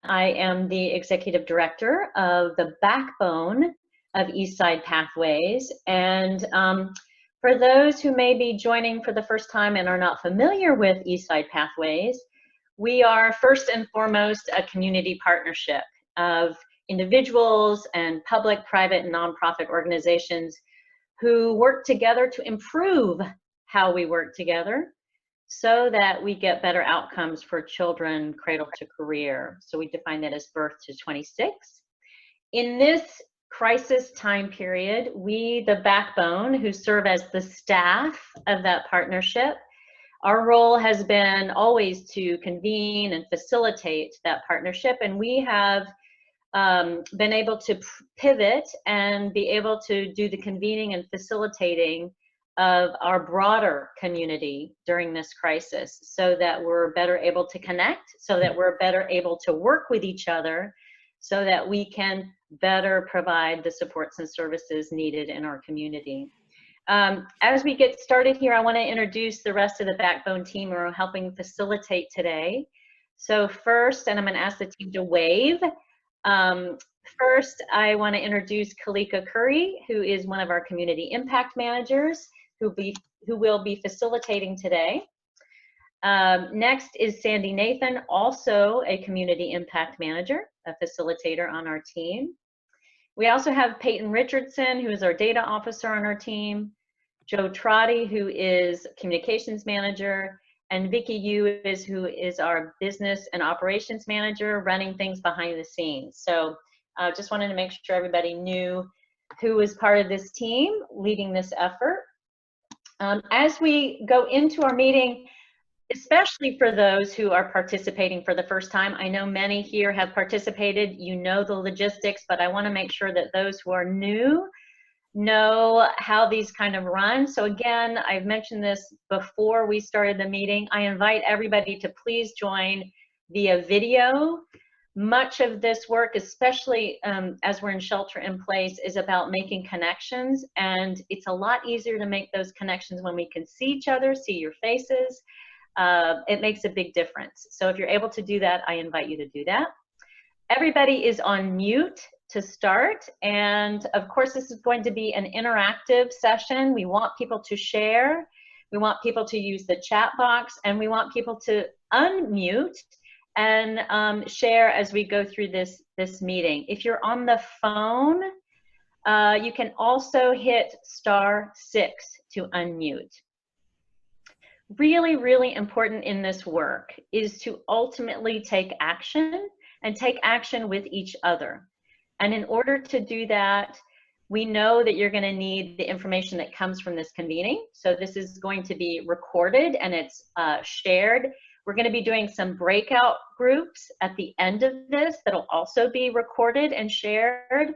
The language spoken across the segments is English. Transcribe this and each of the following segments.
I am the executive director of the backbone of Eastside Pathways. And for those who may be joining for the first time and are not familiar with Eastside Pathways, we are first and foremost a community partnership of individuals and public, private, and nonprofit organizations who work together to improve how we work together so that we get better outcomes for children cradle to career. So we define that as birth to 26. In this crisis time period, we, the backbone, who serve as the staff of that partnership, our role has been always to convene and facilitate that partnership, and we have been able to pivot and be able to do the convening and facilitating of our broader community during this crisis so that we're better able to connect, so that we're better able to work with each other, so that we can better provide the supports and services needed in our community. As we get started here, I want to introduce the rest of the backbone team who are helping facilitate today. So first, and I'm going to ask the team to wave. First, I want to introduce Kalika Curry, who is one of our community impact managers, who will be facilitating today. Next is Sandy Nathan, also a community impact manager, a facilitator on our team. We also have Peyton Richardson, who is our data officer on our team, Joe Trotty, who is communications manager, and Vicki Yu who is our business and operations manager, running things behind the scenes. So just wanted to make sure everybody knew who was part of this team leading this effort. As we go into our meeting, especially for those who are participating for the first time, I know many here have participated, you know the logistics, but I want to make sure that those who are new know how these kind of run. So again, I've mentioned this before we started the meeting. I invite everybody to please join via video. Much of this work, especially as we're in shelter in place, is about making connections, and it's a lot easier to make those connections when we can see each other, see your faces. It makes a big difference. So if you're able to do that, I invite you to do that. Everybody is on mute to start, and of course this is going to be an interactive session. We want people to share, we want people to use the chat box, and we want people to unmute and share as we go through this meeting. If you're on the phone, you can also hit *6 to unmute. Really, really important in this work is to ultimately take action, and take action with each other. And in order to do that, we know that you're going to need the information that comes from this convening. So this is going to be recorded and it's shared. We're going to be doing some breakout groups at the end of this that'll also be recorded and shared.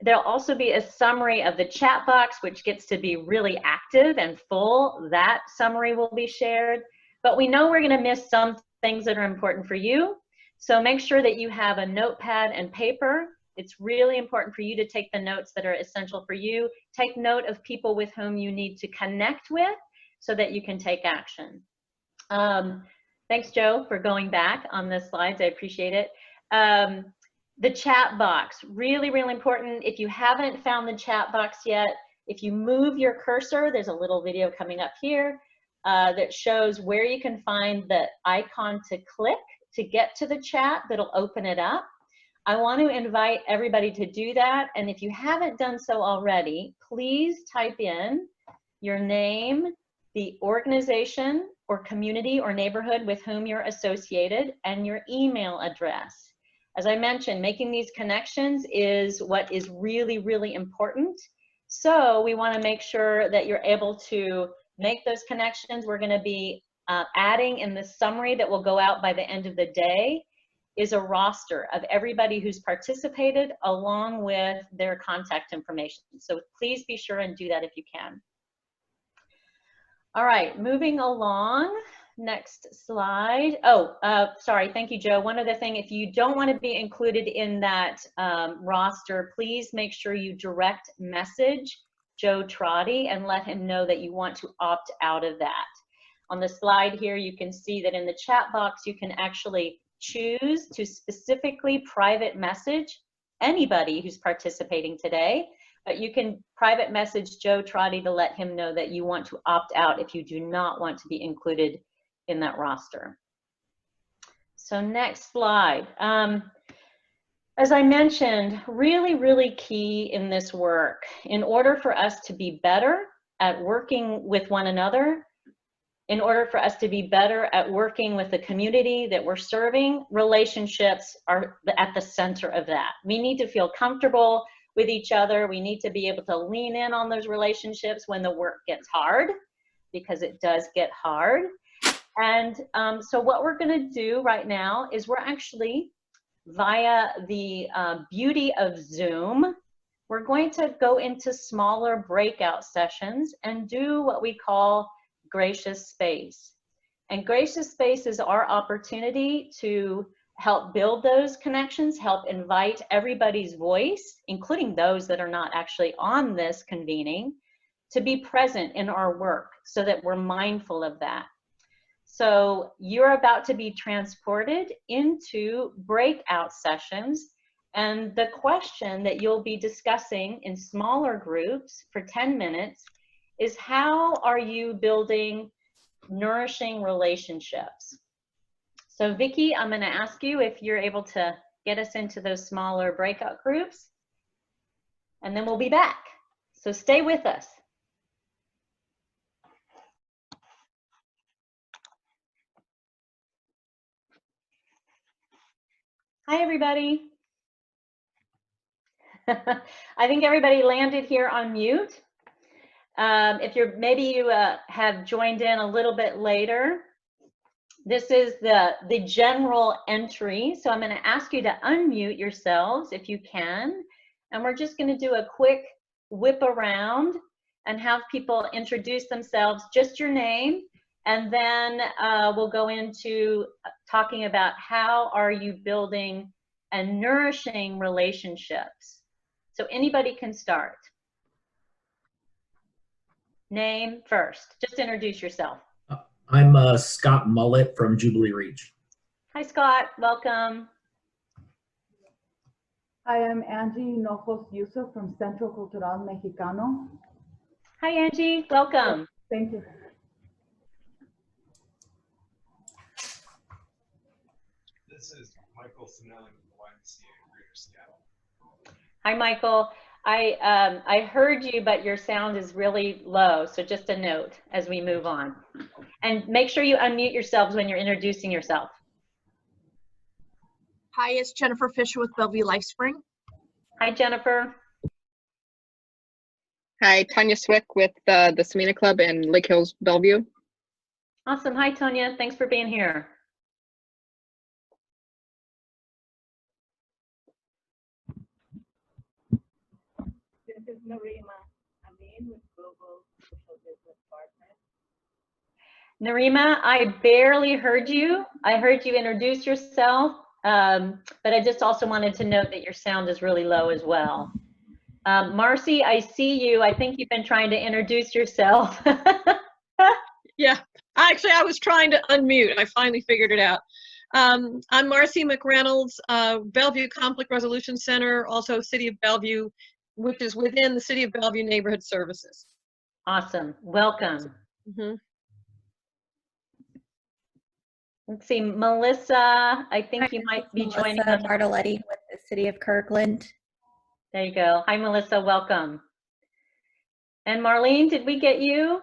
There'll also be a summary of the chat box, which gets to be really active and full. That summary will be shared. But we know we're going to miss some things that are important for you. So make sure that you have a notepad and paper. It's really important for you to take the notes that are essential for you. Take note of people with whom you need to connect with so that you can take action. Thanks, Joe, for going back on the slides. I appreciate it. The chat box, really, really important. If you haven't found the chat box yet, if you move your cursor, there's a little video coming up here that shows where you can find the icon to click to get to the chat that'll open it up. I want to invite everybody to do that, and if you haven't done so already, please type in your name, the organization or community or neighborhood with whom you're associated, and your email address. As I mentioned, making these connections is what is really, really important. So we want to make sure that you're able to make those connections. We're going to be adding in the summary that will go out by the end of the day is a roster of everybody who's participated along with their contact information. So please be sure and do that if you can. All right, moving along. Next slide. Oh, sorry. Thank you, Joe. One other thing, if you don't want to be included in that roster, please make sure you direct message Joe Trotty and let him know that you want to opt out of that. On the slide here, you can see that in the chat box, you can actually choose to specifically private message anybody who's participating today, but you can private message Joe Trotty to let him know that you want to opt out if you do not want to be included in that roster. So next slide. As I mentioned, really, really key in this work, in order for us to be better at working with one another, in order for us to be better at working with the community that we're serving, relationships are at the center of that. We need to feel comfortable with each other. We need to be able to lean in on those relationships when the work gets hard, because it does get hard. And so what we're going to do right now is we're actually, via the beauty of Zoom, we're going to go into smaller breakout sessions and do what we call gracious space. And gracious space is our opportunity to help build those connections, help invite everybody's voice, including those that are not actually on this convening, to be present in our work so that we're mindful of that. So you're about to be transported into breakout sessions, and the question that you'll be discussing in smaller groups for 10 minutes is, how are you building nourishing relationships? So Vicki, I'm going to ask you if you're able to get us into those smaller breakout groups, and then we'll be back. So stay with us. Hi, everybody. I think everybody landed here on mute. If you're, maybe you have joined in a little bit later. This is the general entry. So I'm going to ask you to unmute yourselves if you can. And we're just going to do a quick whip around and have people introduce themselves, just your name. And then we'll go into talking about how are you building and nourishing relationships. So anybody can start. Name first. Just introduce yourself. I'm Scott Mullett from Jubilee Reach. Hi, Scott. Welcome. Hi, I'm Angie Hinojos Yusuf from Centro Cultural Mexicano. Hi, Angie. Welcome. Thank you. This is Michael Finelli with the YMCA of Greater Seattle. Hi, Michael. I heard you, but your sound is really low. So just a note as we move on. And make sure you unmute yourselves when you're introducing yourself. Hi, it's Jennifer Fisher with Bellevue LifeSpring. Hi, Jennifer. Hi, Tanya Swick with the Samina Club in Lake Hills, Bellevue. Awesome. Hi, Tanya. Thanks for being here. This is Narima Amin with Global Social Business Partners. Narima, I barely heard you. I heard you introduce yourself, but I just also wanted to note that your sound is really low as well. Marcy, I see you. I think you've been trying to introduce yourself. Yeah, actually, I was trying to unmute. I finally figured it out. I'm Marcy McReynolds, Bellevue Conflict Resolution Center, also City of Bellevue, which is within the City of Bellevue Neighborhood Services. Awesome. Welcome. Mm-hmm. Let's see, Melissa, I think you might be joining us. Bartoletti with the City of Kirkland. There you go. Hi, Melissa. Welcome. And Marlene, did we get you?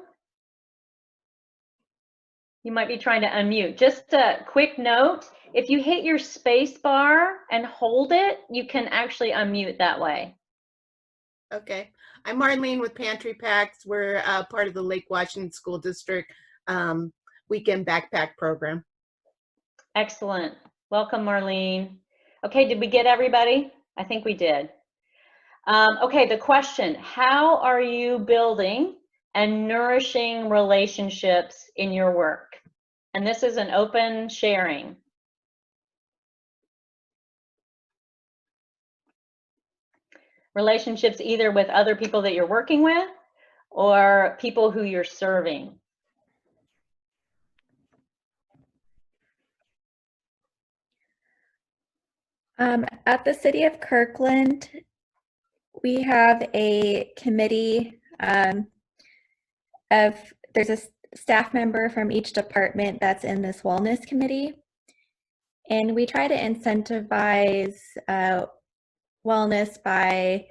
You might be trying to unmute. Just a quick note, if you hit your space bar and hold it, you can actually unmute that way. Okay. I'm Marlene with Pantry Packs. We're part of the Lake Washington School District Weekend Backpack Program. Excellent. Welcome, Marlene. Okay, did we get everybody? I think we did. Okay, the question, how are you building and nourishing relationships in your work? And this is an open sharing. Relationships either with other people that you're working with or people who you're serving. At the City of Kirkland, we have a committee there's a staff member from each department that's in this wellness committee. And we try to incentivize wellness by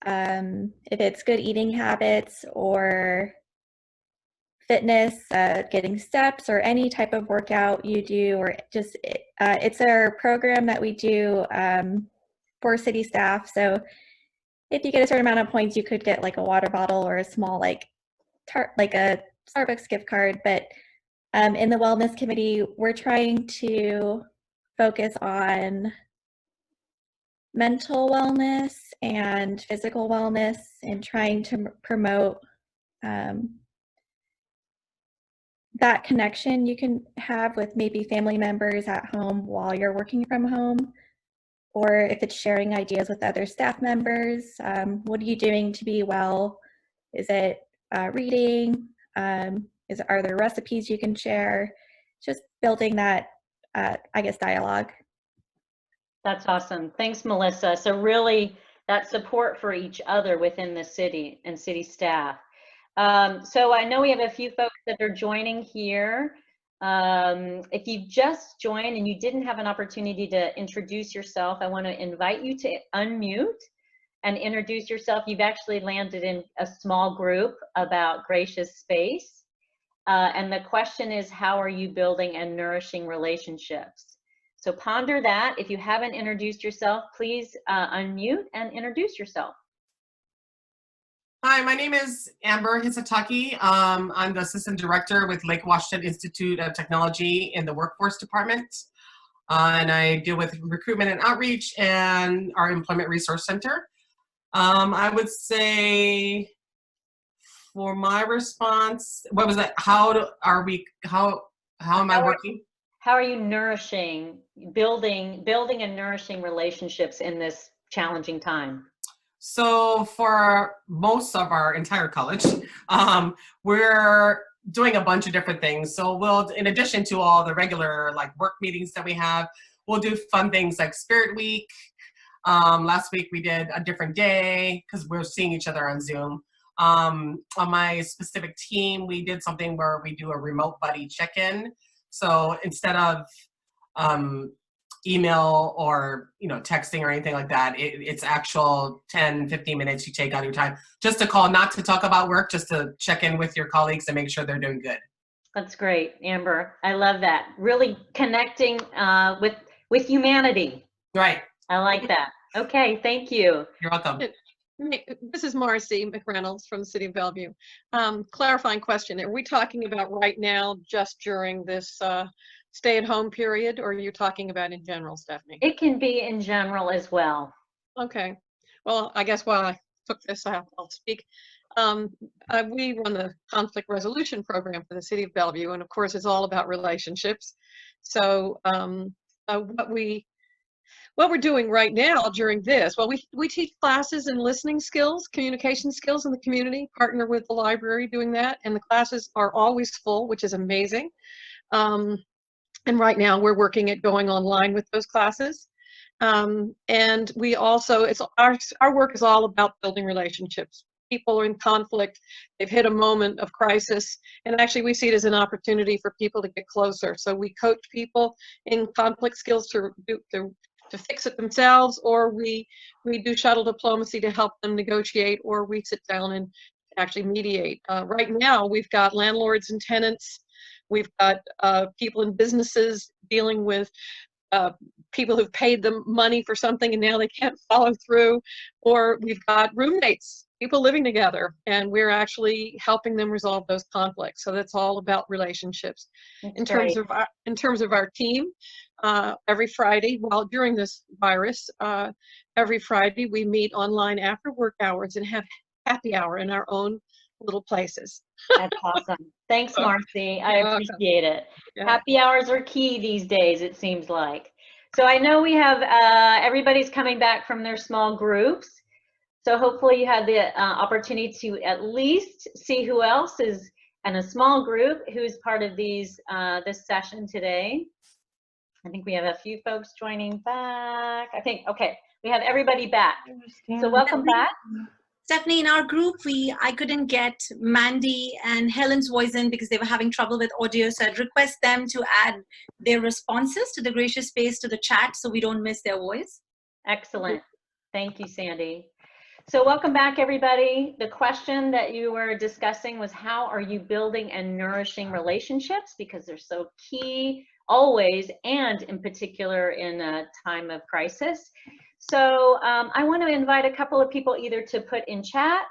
if it's good eating habits or fitness, getting steps or any type of workout you do, or just it's our program that we do for city staff. So if you get a certain amount of points, you could get like a water bottle or a small like a Starbucks gift card. But in the wellness committee, we're trying to focus on mental wellness and physical wellness and trying to promote that connection you can have with maybe family members at home while you're working from home, or if it's sharing ideas with other staff members. What are you doing to be well? Is it reading? Are there recipes you can share? Just building that, I guess, dialogue. That's awesome. Thanks, Melissa. So really that support for each other within the city and city staff. So I know we have a few folks that are joining here. If you've just joined and you didn't have an opportunity to introduce yourself, I want to invite you to unmute and introduce yourself. You've actually landed in a small group about gracious space. And the question is, how are you building and nourishing relationships? So ponder that. If you haven't introduced yourself, please unmute and introduce yourself. Hi, my name is Amber Hisataki. I'm the Assistant Director with Lake Washington Institute of Technology in the Workforce Department. And I deal with recruitment and outreach and our Employment Resource Center. I would say for my response, what was that? How am I working? How are you nourishing, building and nourishing relationships in this challenging time? So for most of our entire college, we're doing a bunch of different things. So we'll, in addition to all the regular like work meetings that we have, we'll do fun things like Spirit Week. Last week we did a different day because we're seeing each other on Zoom. On my specific team, we did something where we do a remote buddy check-in. So instead of email or texting or anything like that, it's actual 10-15 minutes you take out of your time just to call, not to talk about work, just to check in with your colleagues and make sure they're doing good. That's great, Amber. I love that. Really connecting with humanity. Right. I like that. Okay, thank you. You're welcome. This is Marcy McReynolds from the City of Bellevue. Clarifying question, are we talking about right now just during this stay-at-home period, or are you talking about in general, Stephanie? It can be in general as well. Okay. Well, I guess while I took this, I'll speak. We run the conflict resolution program for the City of Bellevue, and of course, it's all about relationships. So what we're doing right now during this, well, we teach classes in listening skills, communication skills in the community, partner with the library doing that, and the classes are always full, which is amazing. And right now we're working at going online with those classes. And we also, our work is all about building relationships. People are in conflict, they've hit a moment of crisis, and actually we see it as an opportunity for people to get closer. So we coach people in conflict skills to fix it themselves, or we do shuttle diplomacy to help them negotiate, or we sit down and actually mediate. Right now we've got landlords and tenants, we've got people in businesses dealing with people who've paid them money for something and now they can't follow through, or we've got roommates, people living together, and we're actually helping them resolve those conflicts. So that's all about relationships. In terms of our team, every Friday, well, during this virus, every Friday we meet online after work hours and have happy hour in our own little places. That's awesome. Thanks, Marcy. I appreciate it. Yeah. Happy hours are key these days, it seems like. So I know we have everybody's coming back from their small groups. So hopefully you had the opportunity to at least see who else is in a small group who's part of these this session today. I think we have a few folks joining back. I think, okay, we have everybody back. So welcome back. Stephanie, in our group, I couldn't get Mandy and Helen's voice in because they were having trouble with audio. So I'd request them to add their responses to the gracious space to the chat so we don't miss their voice. Excellent. Thank you, Sandy. So welcome back, everybody. The question that you were discussing was, how are you building and nourishing relationships? Because they're so key always, and in particular in a time of crisis. So I want to invite a couple of people either to put in chat,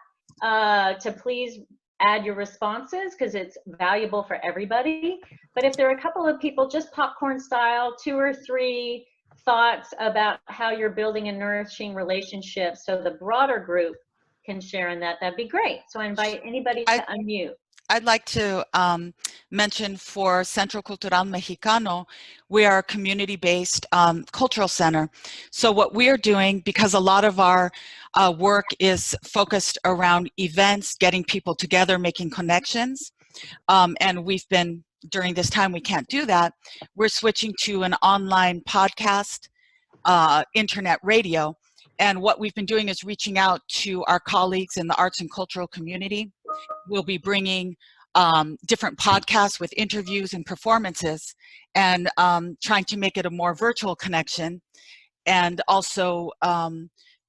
to please add your responses because it's valuable for everybody. But if there are a couple of people, just popcorn style, 2 or 3 thoughts about how you're building and nourishing relationships so the broader group can share in that, that'd be great. So I invite anybody to unmute. I'd like to mention for Centro Cultural Mexicano, we are a community-based cultural center. So what we are doing, because a lot of our work is focused around events, getting people together, making connections, and we've been, during this time we can't do that, we're switching to an online podcast, internet radio. And what we've been doing is reaching out to our colleagues in the arts and cultural community. We'll be bringing different podcasts with interviews and performances, and trying to make it a more virtual connection, and also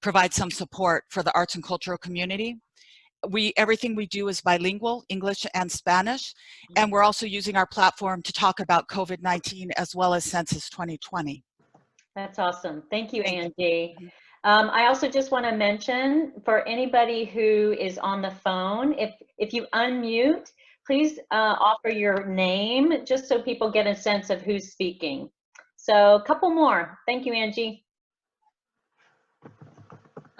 provide some support for the arts and cultural community. Everything we do is bilingual, English and Spanish, and we're also using our platform to talk about COVID-19 as well as Census 2020. That's awesome. Thank you, Angie. I also just want to mention for anybody who is on the phone, if you unmute, please offer your name just so people get a sense of who's speaking. So a couple more. Thank you, Angie.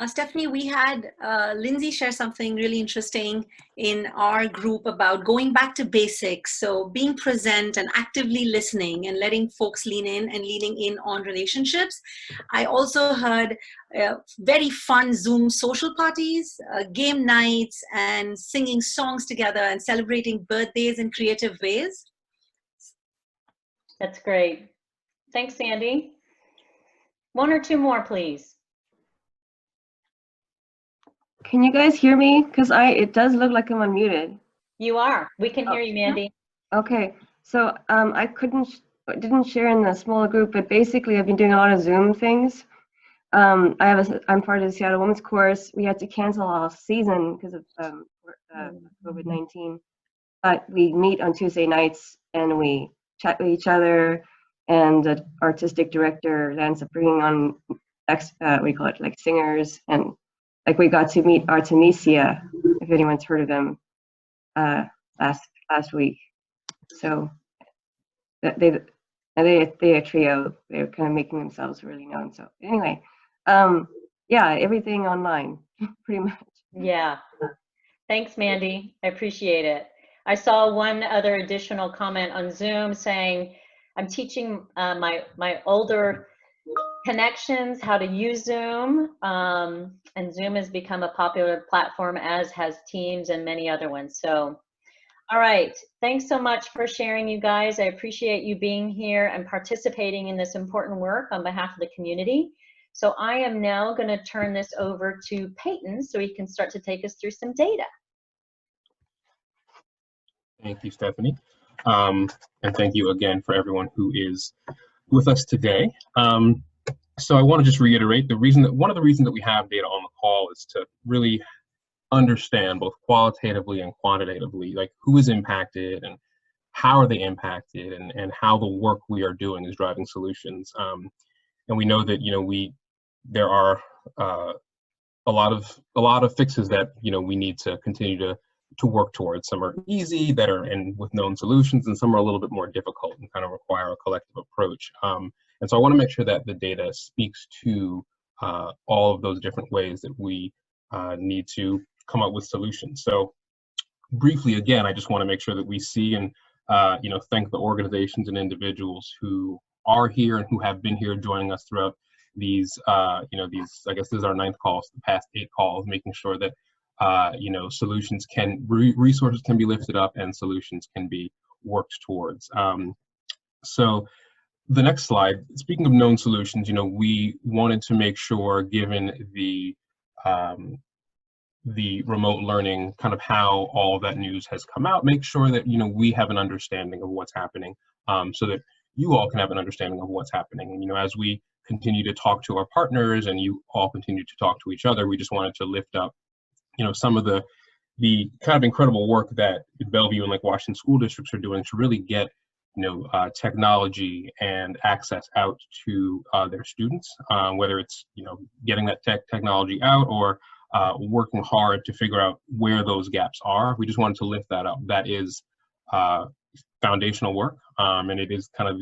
Stephanie, we had Lindsay share something really interesting in our group about going back to basics. So being present and actively listening and letting folks lean in and leaning in on relationships. I also heard very fun Zoom social parties, game nights, and singing songs together and celebrating birthdays in creative ways. That's great. Thanks, Sandy. 1 or 2 more, please. Can you guys hear me? Because it does look like I'm unmuted. You are. We can hear you, Mandy. Okay. So I didn't share in the smaller group, but basically I've been doing a lot of Zoom things. I'm part of the Seattle Women's Course. We had to cancel all season because of COVID-19. But we meet on Tuesday nights and we chat with each other. And the artistic director ends up bringing on like singers, and like we got to meet Artemisia, if anyone's heard of them, last week. So they're a trio. They're kind of making themselves really known. So anyway, yeah, everything online, pretty much. Yeah. Thanks, Mandy. I appreciate it. I saw one other additional comment on Zoom saying, I'm teaching my older connections how to use Zoom, and Zoom has become a popular platform, as has Teams and many other ones. So, all right, thanks so much for sharing, you guys. I appreciate you being here and participating in this important work on behalf of the community. So I am now going to turn this over to Peyton so he can start to take us through some data. Thank you, Stephanie. And thank you again for everyone who is with us today. So I want to just reiterate one of the reasons that we have data on the call is to really understand both qualitatively and quantitatively, like who is impacted and how are they impacted, and how the work we are doing is driving solutions. And we know that there are a lot of fixes that we need to continue to work towards. Some are easy, that are with known solutions, and some are a little bit more difficult and kind of require a collective approach. And so I want to make sure that the data speaks to all of those different ways that we need to come up with solutions. So briefly, again, I just want to make sure that we see and thank the organizations and individuals who are here and who have been here joining us throughout these, I guess this is our 9th call, so the past 8 calls, making sure that solutions resources can be lifted up and solutions can be worked towards. So the next slide, speaking of known solutions, we wanted to make sure, given the remote learning, kind of how all of that news has come out, make sure that we have an understanding of what's happening, so that you all can have an understanding of what's happening. And as we continue to talk to our partners and you all continue to talk to each other, we just wanted to lift up some of the kind of incredible work that Bellevue and Lake Washington school districts are doing to really get technology and access out to their students, whether it's getting that technology out or working hard to figure out where those gaps are. We just wanted to lift that up. That is foundational work, and it is kind of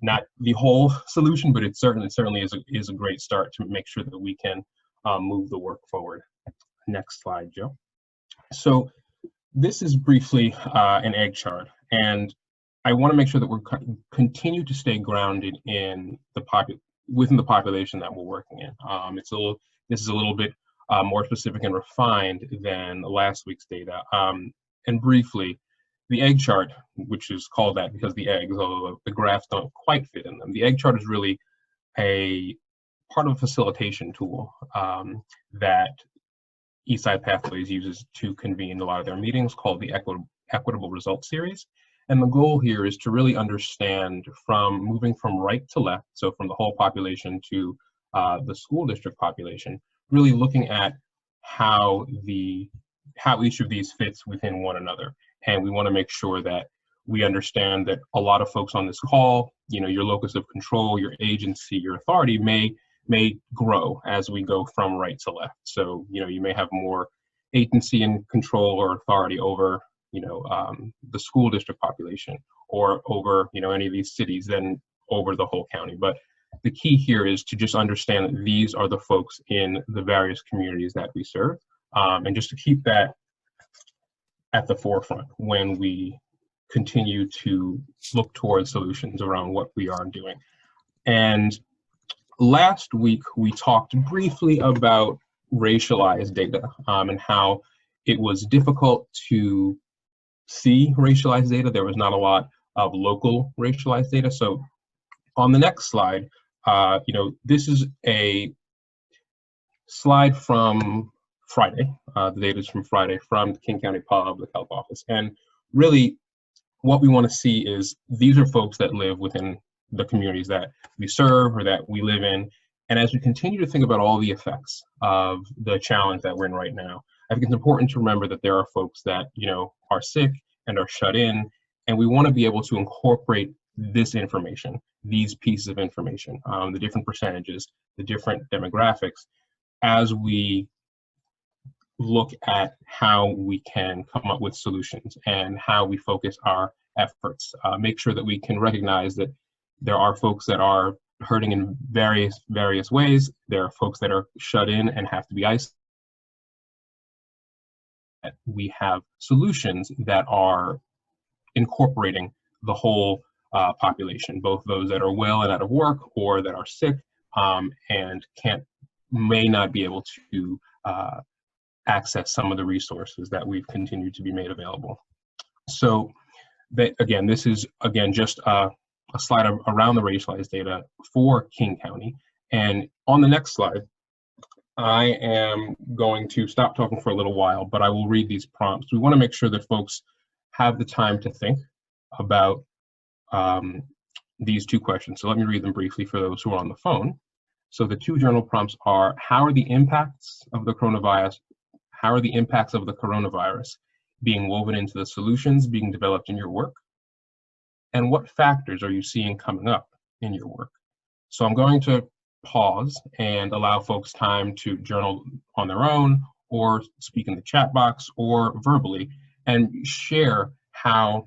not the whole solution, but it certainly is a great start to make sure that we can move the work forward. Next slide, Joe. So this is briefly an egg chart, and I want to make sure that we're continue to stay grounded in within the population that we're working in. This is a little bit more specific and refined than last week's data. And briefly, the egg chart, which is called that because the eggs, although the graphs don't quite fit in them, the egg chart is really a part of a facilitation tool that Eastside Pathways uses to convene a lot of their meetings, called the Equitable Results Series. And the goal here is to really understand, from moving from right to left, so from the whole population to the school district population, really looking at how each of these fits within one another. And we want to make sure that we understand that a lot of folks on this call, your locus of control, your agency, your authority may grow as we go from right to left. So, you may have more agency and control or authority over, the school district population, or over, any of these cities, than over the whole county. But the key here is to just understand that these are the folks in the various communities that we serve, and just to keep that at the forefront when we continue to look towards solutions around what we are doing. And last week, we talked briefly about racialized data, and how it was difficult to see racialized data. There was not a lot of local racialized data. So on the next slide, this is a slide from Friday. The data is from Friday from the King County Public Health Office. And really, what we want to see is these are folks that live within the communities that we serve or that we live in. And as we continue to think about all the effects of the challenge that we're in right now, I think it's important to remember that there are folks that, are sick and are shut in, and we want to be able to incorporate this information, these pieces of information, the different percentages, the different demographics, as we look at how we can come up with solutions and how we focus our efforts. Make sure that we can recognize that there are folks that are hurting in various ways. There are folks that are shut in and have to be isolated. We have solutions that are incorporating the whole population, both those that are well and out of work, or that are sick and may not be able to access some of the resources that we've continued to be made available. So again, this is just a slide around the racialized data for King County. And on the next slide, I am going to stop talking for a little while, but I will read these prompts. We want to make sure that folks have the time to think about these two questions. So let me read them briefly for those who are on the phone. So the two journal prompts are: how are the impacts of the coronavirus being woven into the solutions being developed in your work? And what factors are you seeing coming up in your work? So I'm going to pause and allow folks time to journal on their own, or speak in the chat box, or verbally, and share how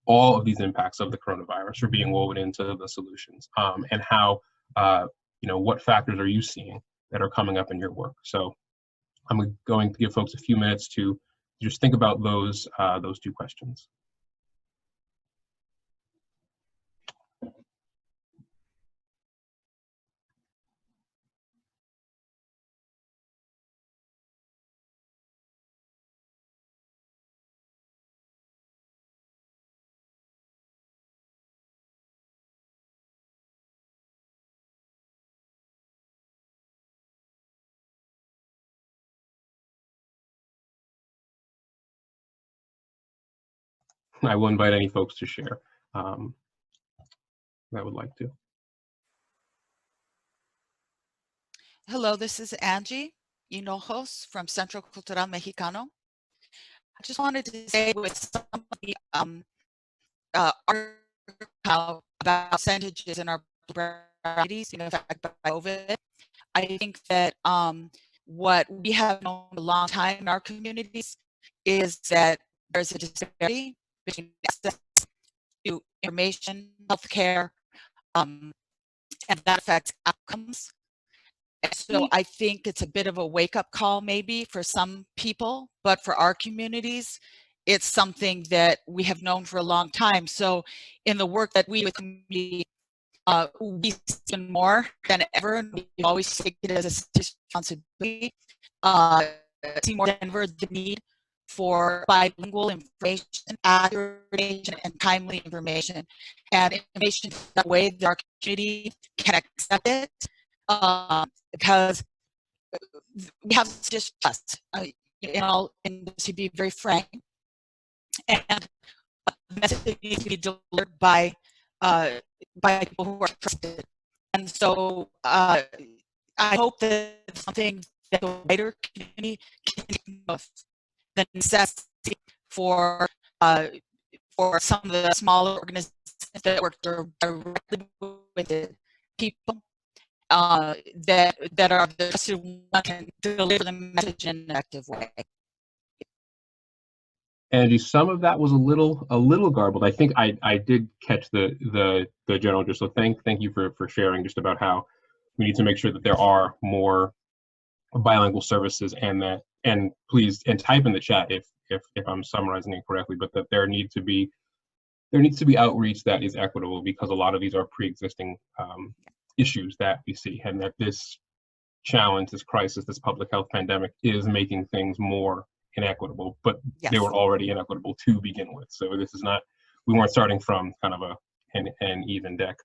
all of these impacts of the coronavirus are being woven into the solutions, and how, what factors are you seeing that are coming up in your work? So I'm going to give folks a few minutes to just think about those two questions. I will invite any folks to share that would like to. Hello, this is Angie Hinojos from Centro Cultural Mexicano. I just wanted to say with some of the article about percentages in our communities being affected by COVID, I think that what we have known a long time in our communities is that there's a disparity between access to information, healthcare, and that affects outcomes. And so I think it's a bit of a wake-up call maybe for some people, but for our communities, it's something that we have known for a long time. So in the work that we with community, we see more than ever, and we always take it as a responsibility, see more than ever the need for bilingual information, accurate information, and timely information, and information that way that our community can accept it, because we have distrust, and to be very frank, and the message needs to be delivered by people who are trusted. And so I hope that something that the wider community can take of the necessity for some of the smaller organizations that work directly with the people that are the trusted one can deliver the message in an effective way. Angie, some of that was a little garbled. I think I did catch the general gist. So thank you for sharing just about how we need to make sure that there are more bilingual services, and please type in the chat if I'm summarizing it correctly, but that there needs to be outreach that is equitable, because a lot of these are pre-existing issues that we see, and that this challenge, this crisis, this public health pandemic is making things more inequitable, but yes, they were already inequitable to begin with. So this is not, we weren't starting from kind of an even deck.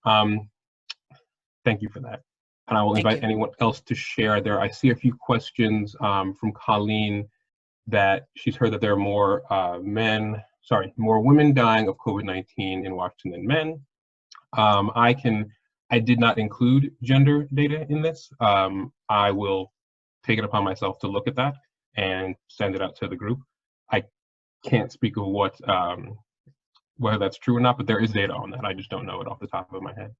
Thank you for that. And I will invite anyone else to share there. I see a few questions from Colleen that she's heard that there are more more women dying of COVID-19 in Washington than men. I did not include gender data in this. I will take it upon myself to look at that and send it out to the group. I can't speak of what whether that's true or not, but there is data on that. I just don't know it off the top of my head.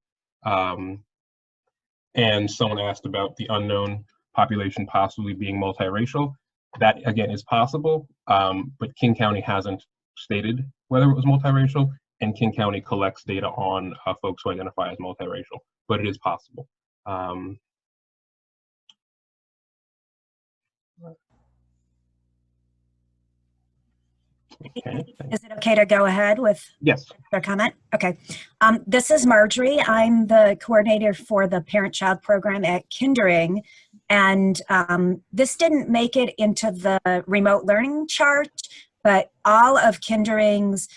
And someone asked about the unknown population possibly being multiracial. That again is possible, but King County hasn't stated whether it was multiracial, and King County collects data on folks who identify as multiracial, but it is possible. Okay. Is it okay to go ahead with their comment? Okay. This is Marjorie. I'm the coordinator for the parent-child program at Kindering. And this didn't make it into the remote learning chart, but all of Kindering's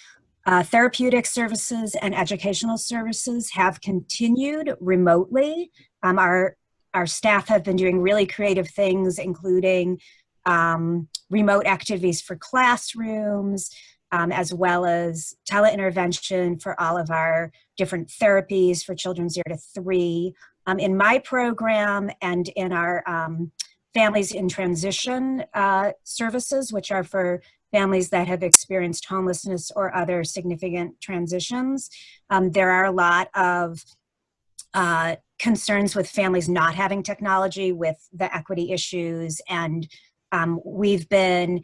therapeutic services and educational services have continued remotely. Our staff have been doing really creative things, including remote activities for classrooms, as well as teleintervention for all of our different therapies for children 0 to 3. In my program and in our families in transition services, which are for families that have experienced homelessness or other significant transitions, there are a lot of concerns with families not having technology, with the equity issues, and we've been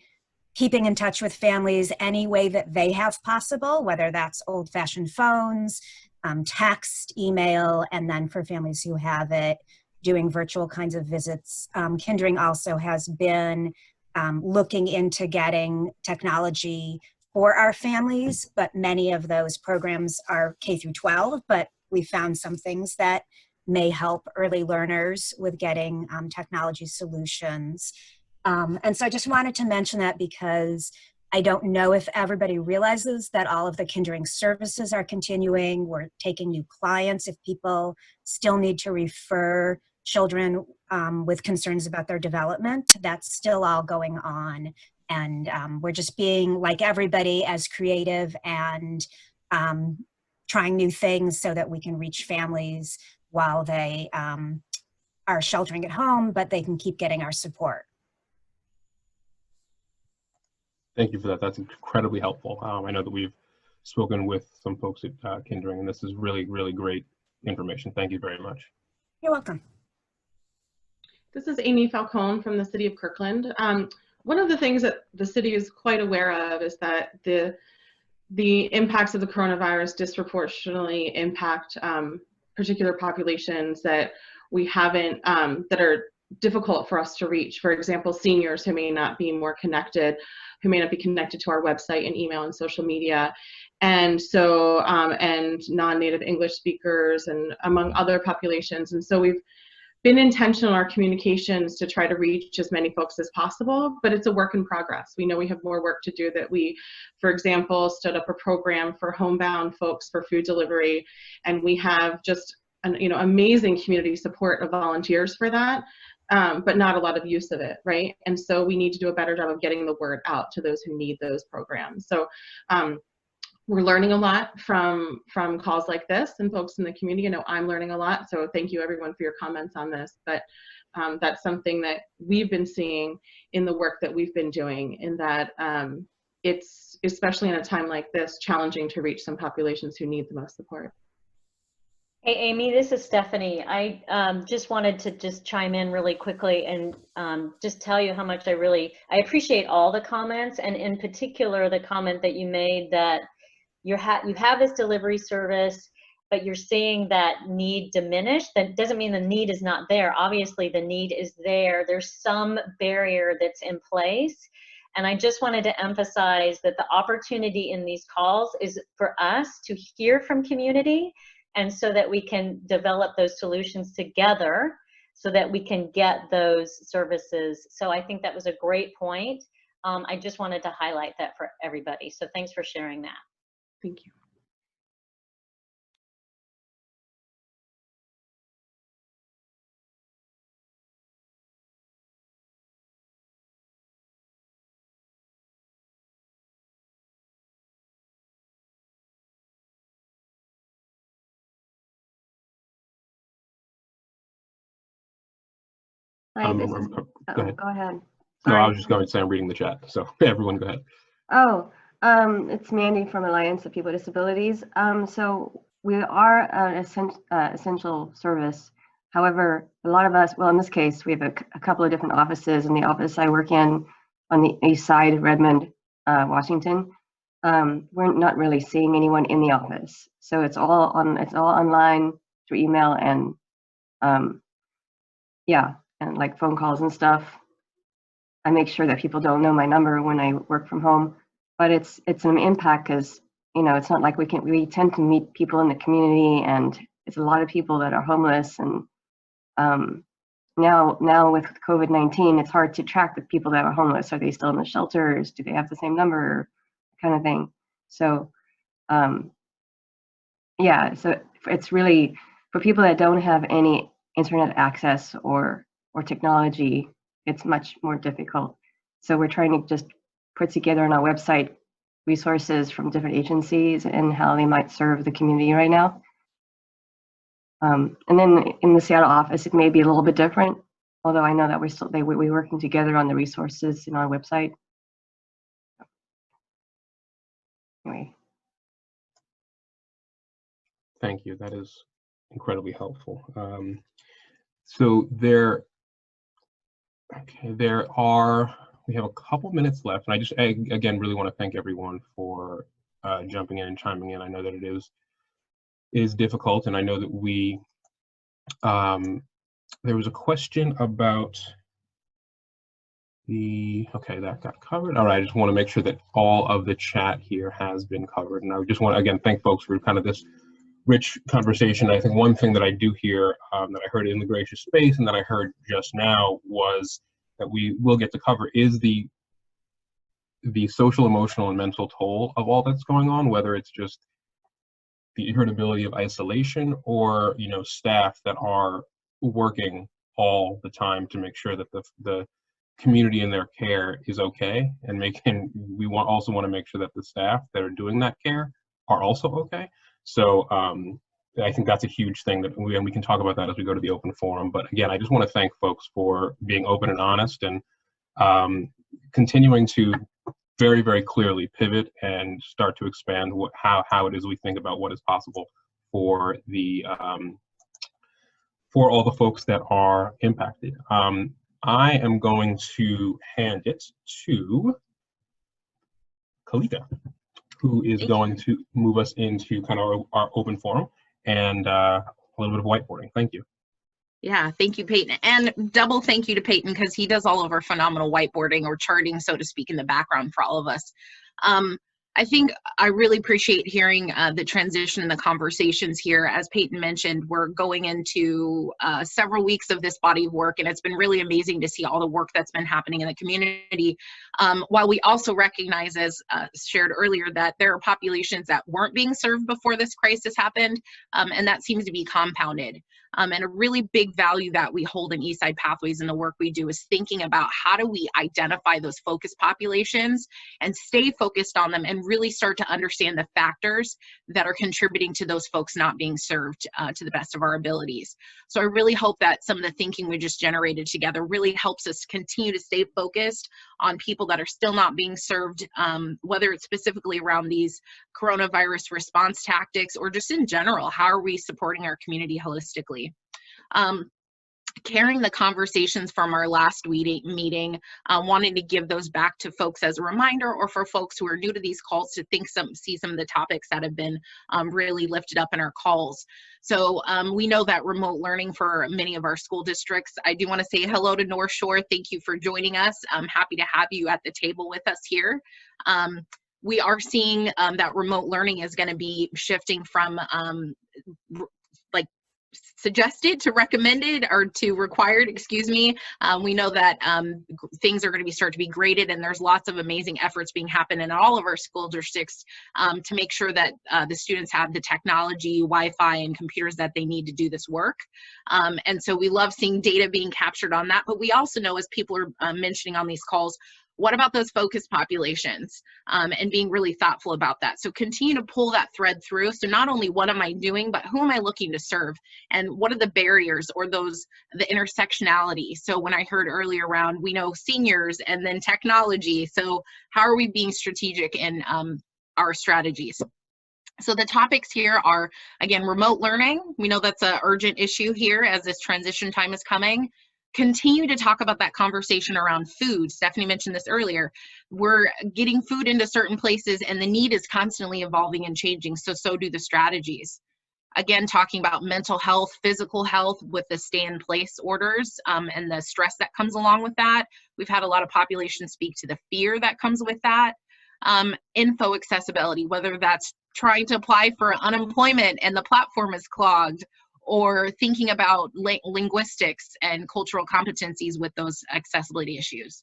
keeping in touch with families any way that they have possible, whether that's old-fashioned phones, text, email, and then for families who have it, doing virtual kinds of visits. Kindering also has been looking into getting technology for our families, but many of those programs are K through 12, but we found some things that may help early learners with getting technology solutions. And so I just wanted to mention that because I don't know if everybody realizes that all of the Kindering services are continuing. We're taking new clients if people still need to refer children with concerns about their development. That's still all going on. And we're just being, like everybody, as creative and trying new things so that we can reach families while they are sheltering at home, but they can keep getting our support. Thank you for that. That's incredibly helpful. I know that we've spoken with some folks at Kindring, and this is really, really great information. Thank you very much. You're welcome. This is Amy Falcone from the City of Kirkland. One of the things that the city is quite aware of is that the impacts of the coronavirus disproportionately impact particular populations that we haven't, that are difficult for us to reach. For example, seniors who may not be more connected, who may not be connected to our website and email and social media. And so, and non-native English speakers and among other populations. And so we've been intentional in our communications to try to reach as many folks as possible, but it's a work in progress. We know we have more work to do. That we, for example, stood up a program for homebound folks for food delivery, and we have just amazing community support of volunteers for that, but not a lot of use of it, right? And so we need to do a better job of getting the word out to those who need those programs. So we're learning a lot from calls like this and folks in the community. I know I'm learning a lot, so thank you everyone for your comments on this. But that's something that we've been seeing in the work that we've been doing, in that it's, especially in a time like this, challenging to reach some populations who need the most support. Hey, Amy, this is Stephanie. I just wanted to just chime in really quickly and just tell you how much I appreciate all the comments, and in particular the comment that you made that you have this delivery service, but you're seeing that need diminish. That doesn't mean the need is not there. Obviously the need is there. There's some barrier that's in place. And I just wanted to emphasize that the opportunity in these calls is for us to hear from community, and so that we can develop those solutions together so that we can get those services. So I think that was a great point. I just wanted to highlight that for everybody. So thanks for sharing that. Thank you. Hi, Go ahead. Go ahead. No, I Sorry. was just going to say I'm reading the chat, so everyone go ahead. Oh, it's Mandy from Alliance of People with Disabilities. So we are an essential service. However, a lot of us, well, in this case, we have a couple of different offices. In the office I work in on the east side, Redmond, Washington, we're not really seeing anyone in the office. So it's all online through email and yeah, and like phone calls and stuff. I make sure that people don't know my number when I work from home, but it's an impact because, it's not like we tend to meet people in the community, and it's a lot of people that are homeless. And now with COVID-19, it's hard to track the people that are homeless. Are they still in the shelters? Do they have the same number? Kind of thing. So yeah, so it's really for people that don't have any internet access or technology, it's much more difficult. So we're trying to just put together on our website resources from different agencies and how they might serve the community right now. And then in the Seattle office, it may be a little bit different, although I know that we're working together on the resources in our website. Anyway. Thank you. That is incredibly helpful. So we have a couple minutes left, and I again really want to thank everyone for jumping in and chiming in. I know that it is difficult, and I know that we there was a question about that got covered. All right, I just want to make sure that all of the chat here has been covered, and I just want to again thank folks for kind of this rich conversation. I think one thing that I do hear that I heard in the gracious space and that I heard just now was that we will get to cover is the social, emotional, and mental toll of all that's going on, whether it's just the irritability of isolation or staff that are working all the time to make sure that the community and their care is okay, and we also want to make sure that the staff that are doing that care are also okay. So I think that's a huge thing that we can talk about that as we go to the open forum. But again, I just want to thank folks for being open and honest and continuing to very, very clearly pivot and start to expand how it is we think about what is possible for the for all the folks that are impacted. I am going to hand it to Kalita, who is going to move us into kind of our open forum and a little bit of whiteboarding. Thank you. Yeah, thank you, Peyton. And double thank you to Peyton, because he does all of our phenomenal whiteboarding or charting, so to speak, in the background for all of us. I think I really appreciate hearing the transition and the conversations here. As Peyton mentioned, we're going into several weeks of this body of work, and it's been really amazing to see all the work that's been happening in the community. While we also recognize, as shared earlier, that there are populations that weren't being served before this crisis happened, and that seems to be compounded. And a really big value that we hold in Eastside Pathways in the work we do is thinking about how do we identify those focus populations and stay focused on them and really start to understand the factors that are contributing to those folks not being served to the best of our abilities. So I really hope that some of the thinking we just generated together really helps us continue to stay focused on people that are still not being served, whether it's specifically around these coronavirus response tactics or just in general, how are we supporting our community holistically? Carrying the conversations from our last meeting, wanting to give those back to folks as a reminder, or for folks who are new to these calls to see some of the topics that have been really lifted up in our calls. So we know that remote learning for many of our school districts. I do want to say hello to North Shore. Thank you for joining us. I'm happy to have you at the table with us here. We are seeing that remote learning is going to be shifting from like suggested to recommended, or to required, excuse me. We know that things are going to start to be graded, and there's lots of amazing efforts being happening in all of our school districts to make sure that the students have the technology, Wi-Fi, and computers that they need to do this work. And so we love seeing data being captured on that, but we also know, as people are mentioning on these calls, what about those focus populations, and being really thoughtful about that. So continue to pull that thread through. So not only what am I doing, but who am I looking to serve, and what are the barriers or the intersectionality. So when I heard earlier around, we know seniors and then technology. So how are we being strategic in our strategies? So the topics here are, again, remote learning. We know that's an urgent issue here as this transition time is coming. Continue to talk about that conversation around food. Stephanie mentioned this earlier. We're getting food into certain places, and the need is constantly evolving and changing, so do the strategies. Again, talking about mental health, physical health with the stay-in-place orders and the stress that comes along with that. We've had a lot of populations speak to the fear that comes with that. Info accessibility, whether that's trying to apply for unemployment and the platform is clogged, or thinking about linguistics and cultural competencies with those accessibility issues.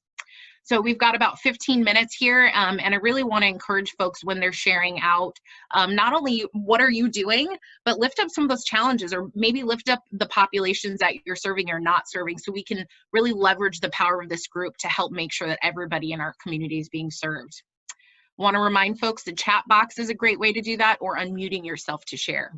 So we've got about 15 minutes here, and I really want to encourage folks when they're sharing out, not only what are you doing, but lift up some of those challenges, or maybe lift up the populations that you're serving or not serving, so we can really leverage the power of this group to help make sure that everybody in our community is being served. Want to remind folks the chat box is a great way to do that, or unmuting yourself to share.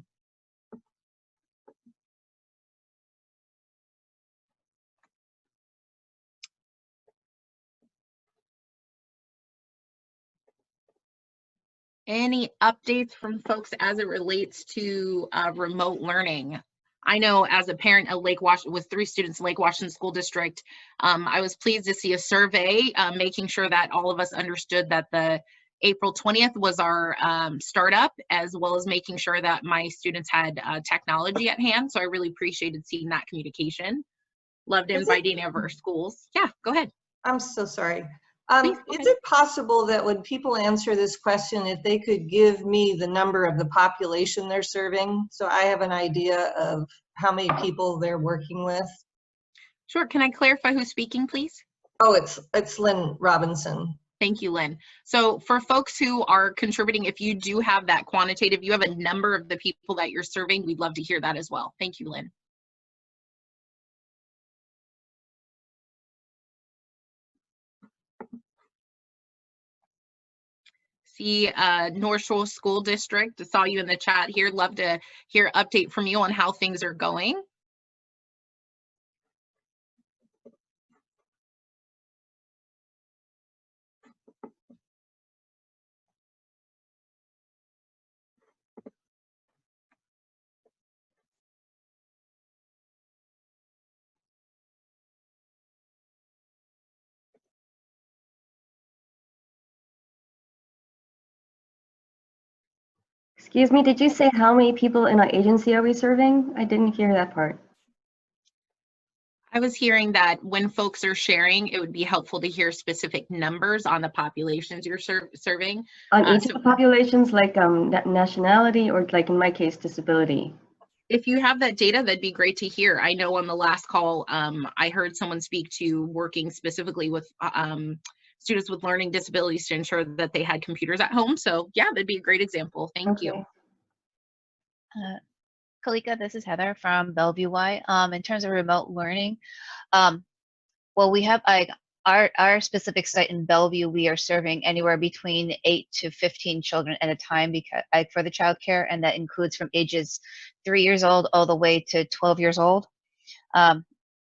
Any updates from folks as it relates to remote learning? I know as a parent of with 3 students in Lake Washington School District, I was pleased to see a survey making sure that all of us understood that the April 20th was our startup, as well as making sure that my students had technology at hand. So I really appreciated seeing that communication. Loved inviting any of our schools. Yeah, go ahead. I'm so sorry. Is it possible that when people answer this question, if they could give me the number of the population they're serving, so I have an idea of how many people they're working with? Sure. Can I clarify who's speaking, please? Oh, it's Lynn Robinson. Thank you, Lynn. So for folks who are contributing, if you do have that quantitative, you have a number of the people that you're serving, we'd love to hear that as well. Thank you, Lynn. see North Shore School District. I saw you in the chat here. Love to hear an update from you on how things are going. Excuse me, did you say how many people in our agency are we serving? I didn't hear that part. I was hearing that when folks are sharing, it would be helpful to hear specific numbers on the populations you're serving. On each of the populations, like nationality or like in my case, disability? If you have that data, that'd be great to hear. I know on the last call, I heard someone speak to working specifically with students with learning disabilities to ensure that they had computers at home. So yeah, that'd be a great example. Thank you. Kalika, this is Heather from Bellevue Y. In terms of remote learning, well, we have our specific site in Bellevue. We are serving anywhere between 8 to 15 children at a time because for the childcare, and that includes from ages 3 years old all the way to 12 years old.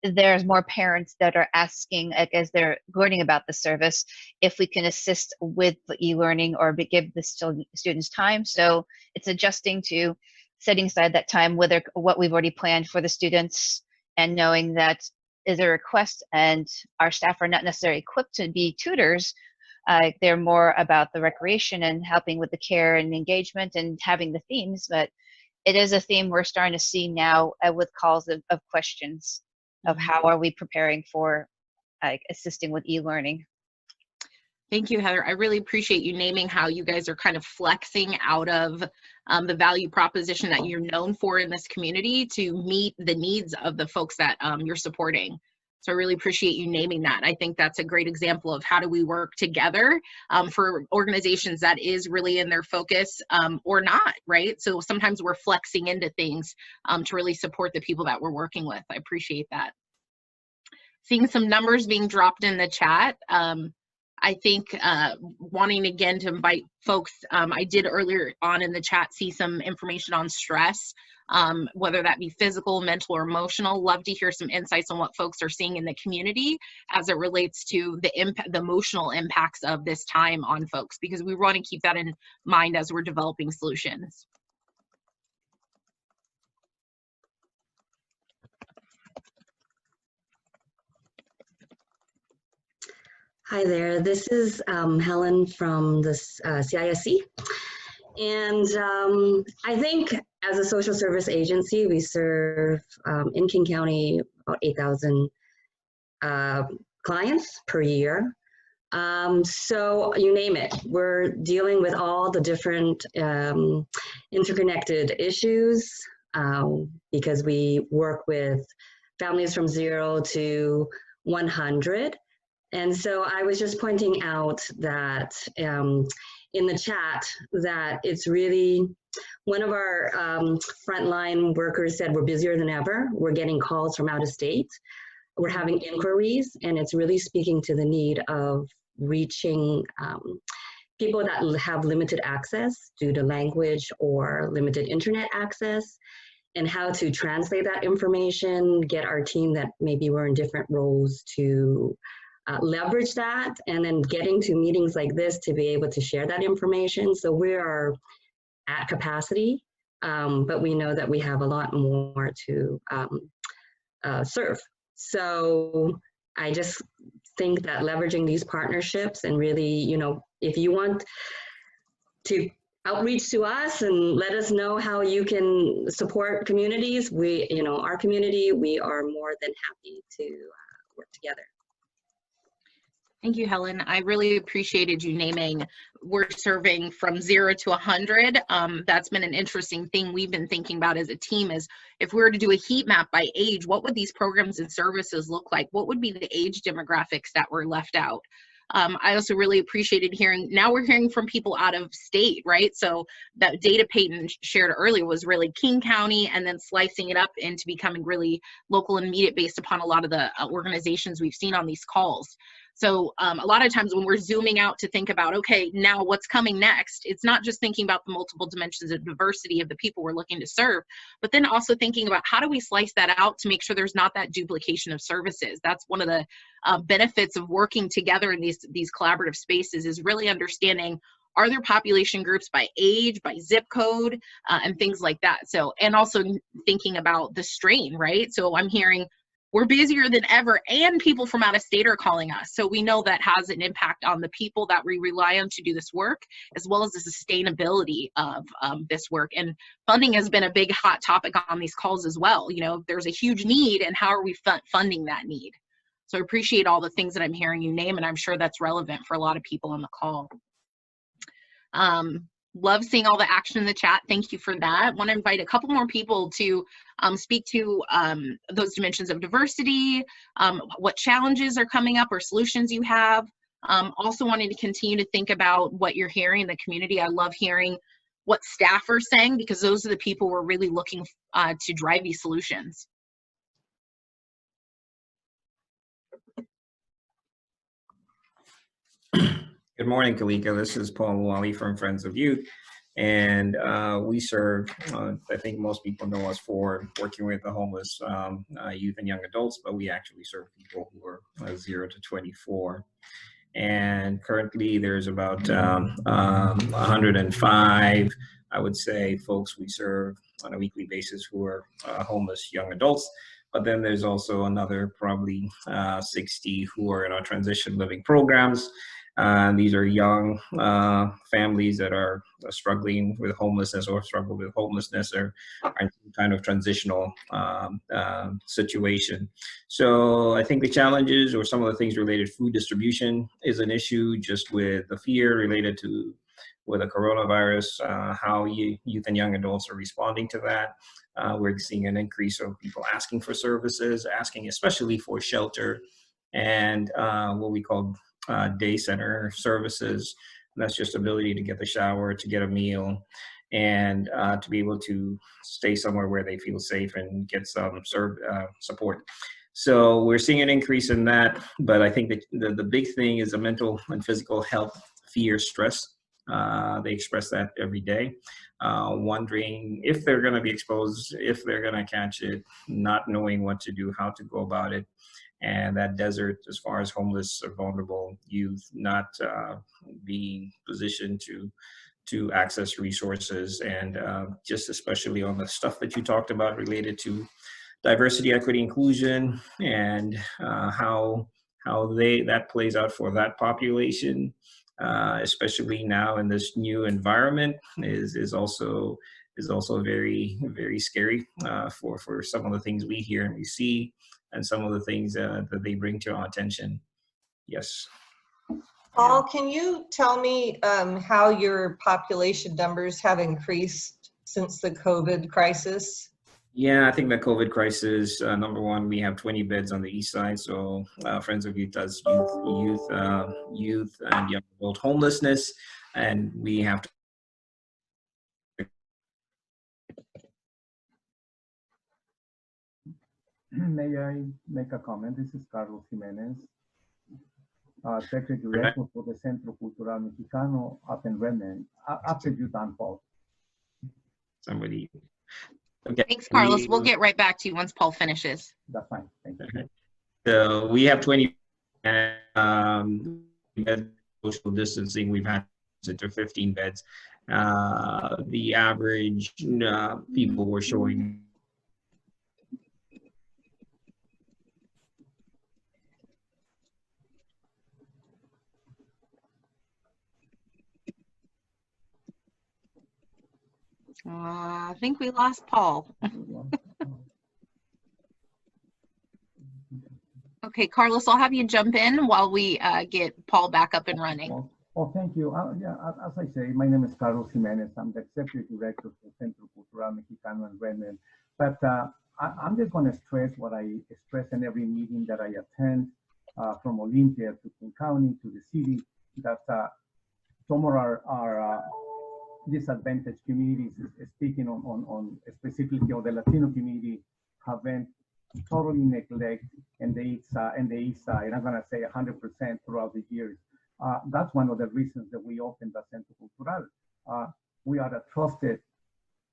There's more parents that are asking, as they're learning about the service, if we can assist with the e-learning or give the students time. So it's adjusting to setting aside that time with what we've already planned for the students, and knowing that is a request and our staff are not necessarily equipped to be tutors. They're more about the recreation and helping with the care and engagement and having the themes, but it is a theme we're starting to see now with calls of questions of how are we preparing for assisting with e-learning. Thank you, Heather. I really appreciate you naming how you guys are kind of flexing out of the value proposition that you're known for in this community to meet the needs of the folks that you're supporting. So I really appreciate you naming that. I think that's a great example of how do we work together for organizations that is really in their focus or not, right? So sometimes we're flexing into things to really support the people that we're working with. I appreciate that. Seeing some numbers being dropped in the chat. I think wanting again to invite folks, I did earlier on in the chat see some information on stress, whether that be physical, mental, or emotional. Love to hear some insights on what folks are seeing in the community as it relates to the emotional impacts of this time on folks, because we want to keep that in mind as we're developing solutions. Hi there, this is Helen from the CISC. And I think as a social service agency, we serve in King County about 8,000 clients per year. So you name it, we're dealing with all the different interconnected issues because we work with families from 0 to 100. And so I was just pointing out that in the chat that it's really, one of our frontline workers said we're busier than ever. We're getting calls from out of state. We're having inquiries, and it's really speaking to the need of reaching people that have limited access due to language or limited internet access, and how to translate that information, get our team that maybe were in different roles to leverage that, and then getting to meetings like this to be able to share that information. So we are at capacity, but we know that we have a lot more to serve. So I just think that leveraging these partnerships and really, you know, if you want to outreach to us and let us know how you can support communities, we, you know, our community, we are more than happy to work together. Thank you, Helen. I really appreciated you naming we're serving from 0 to 100. That's been an interesting thing we've been thinking about as a team is if we were to do a heat map by age, what would these programs and services look like? What would be the age demographics that were left out? I also really appreciated hearing, now we're hearing from people out of state, right? So that data Peyton shared earlier was really King County, and then slicing it up into becoming really local and immediate based upon a lot of the organizations we've seen on these calls. So a lot of times when we're zooming out to think about, okay, now what's coming next, it's not just thinking about the multiple dimensions of diversity of the people we're looking to serve, but then also thinking about how do we slice that out to make sure there's not that duplication of services. That's one of the benefits of working together in these collaborative spaces, is really understanding, are there population groups by age, by zip code, and things like that. So, and also thinking about the strain, right? So I'm hearing we're busier than ever, and people from out of state are calling us. So we know that has an impact on the people that we rely on to do this work, as well as the sustainability of this work. And funding has been a big hot topic on these calls as well. You know, there's a huge need, and how are we funding that need? So I appreciate all the things that I'm hearing you name, and I'm sure that's relevant for a lot of people on the call. Love seeing all the action in the chat. Thank you for that. Want to invite a couple more people to speak to those dimensions of diversity, what challenges are coming up or solutions you have. Also wanting to continue to think about what you're hearing in the community. I love hearing what staff are saying, because those are the people we're really looking to drive these solutions. Good morning, Kalika. This is Paul Wally from Friends of Youth. And we serve, I think most people know us for working with the homeless youth and young adults, but we actually serve people who are 0 to 24. And currently there's about 105, I would say, folks we serve on a weekly basis who are homeless young adults. But then there's also another probably 60 who are in our transition living programs. These are young families that are struggling with homelessness or struggle with homelessness or are in some kind of transitional situation. So I think the challenges or some of the things related to food distribution is an issue, just with the fear related to with the coronavirus, how youth and young adults are responding to that. We're seeing an increase of people asking for services, asking especially for shelter and what we call day center services. And that's just ability to get the shower, to get a meal, and to be able to stay somewhere where they feel safe and get some support. So we're seeing an increase in that, but I think that the big thing is the mental and physical health, fear, stress. They express that every day, wondering if they're going to be exposed, if they're going to catch it, not knowing what to do, how to go about it. And that desert, as far as homeless or vulnerable youth, not being positioned to access resources, and just especially on the stuff that you talked about related to diversity, equity, inclusion, and how that plays out for that population, especially now in this new environment, is also very, very scary for some of the things we hear and we see, and some of the things that they bring to our attention. Yes. Paul, can you tell me how your population numbers have increased since the COVID crisis? Yeah, I think the COVID crisis, number one, we have 20 beds on the east side. So Friends of Youth does youth and young adult homelessness, and we have to. May I make a comment? This is Carlos Jimenez, Secretary Director for the Centro Cultural Mexicano up in Redmond. After you done, Paul. Somebody. Okay. Thanks, Carlos. We'll get right back to you once Paul finishes. That's fine. Thank you. Okay. So we have 20 social distancing. We've had to 15 beds. The average people were showing. I think we lost Paul. Okay, Carlos, I'll have you jump in while we get Paul back up and running. Oh, thank you. Yeah, as I say, my name is Carlos Jimenez. I'm the Executive Director for Centro Cultural Mexicano in Redmond. But I'm just going to stress what I express in every meeting that I attend, from Olympia to King County to the city, that some of our disadvantaged communities, speaking on specifically on the Latino community, have been totally neglect in the east side. I'm gonna say 100% throughout the years. That's one of the reasons that we opened the Centro Cultural. We are a trusted,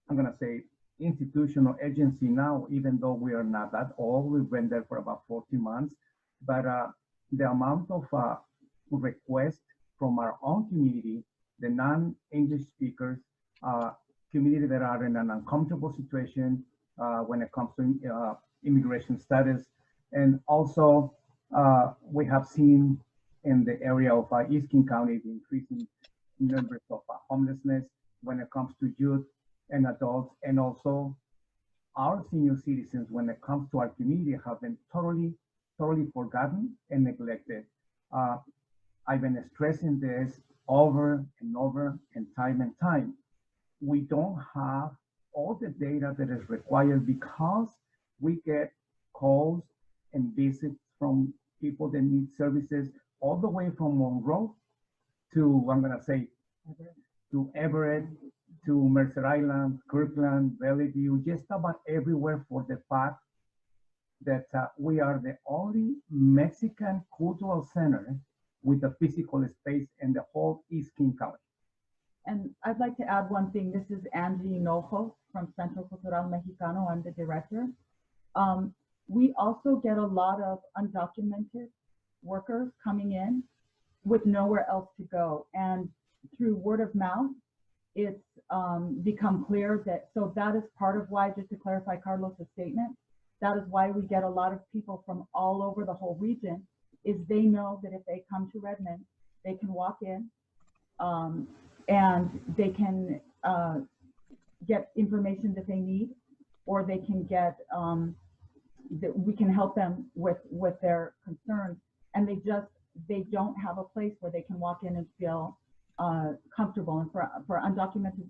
I'm gonna say, institutional agency now, even though we are not that old. We've been there for about 40 months, but the amount of requests from our own community, the non-English speakers, community that are in an uncomfortable situation when it comes to immigration status. And also, we have seen in the area of East King County the increasing numbers of homelessness when it comes to youth and adults, and also our senior citizens when it comes to our community have been totally forgotten and neglected. I've been stressing this over and over and time. We don't have all the data that is required because we get calls and visits from people that need services all the way from Monroe to, I'm gonna say, to Everett, to Mercer Island, Kirkland, Bellevue, just about everywhere, for the fact that we are the only Mexican cultural center with a physical space in the whole East King County. And I'd like to add one thing. This is Angie Hinojo from Centro Cultural Mexicano. I'm the director. We also get a lot of undocumented workers coming in with nowhere else to go. And through word of mouth, it's become clear that, so that is part of why, just to clarify Carlos's statement, that is why we get a lot of people from all over the whole region, is they know that if they come to Redmond, they can walk in and they can get information that they need, or they can get, that we can help them with their concerns. And they don't have a place where they can walk in and feel comfortable. And for undocumented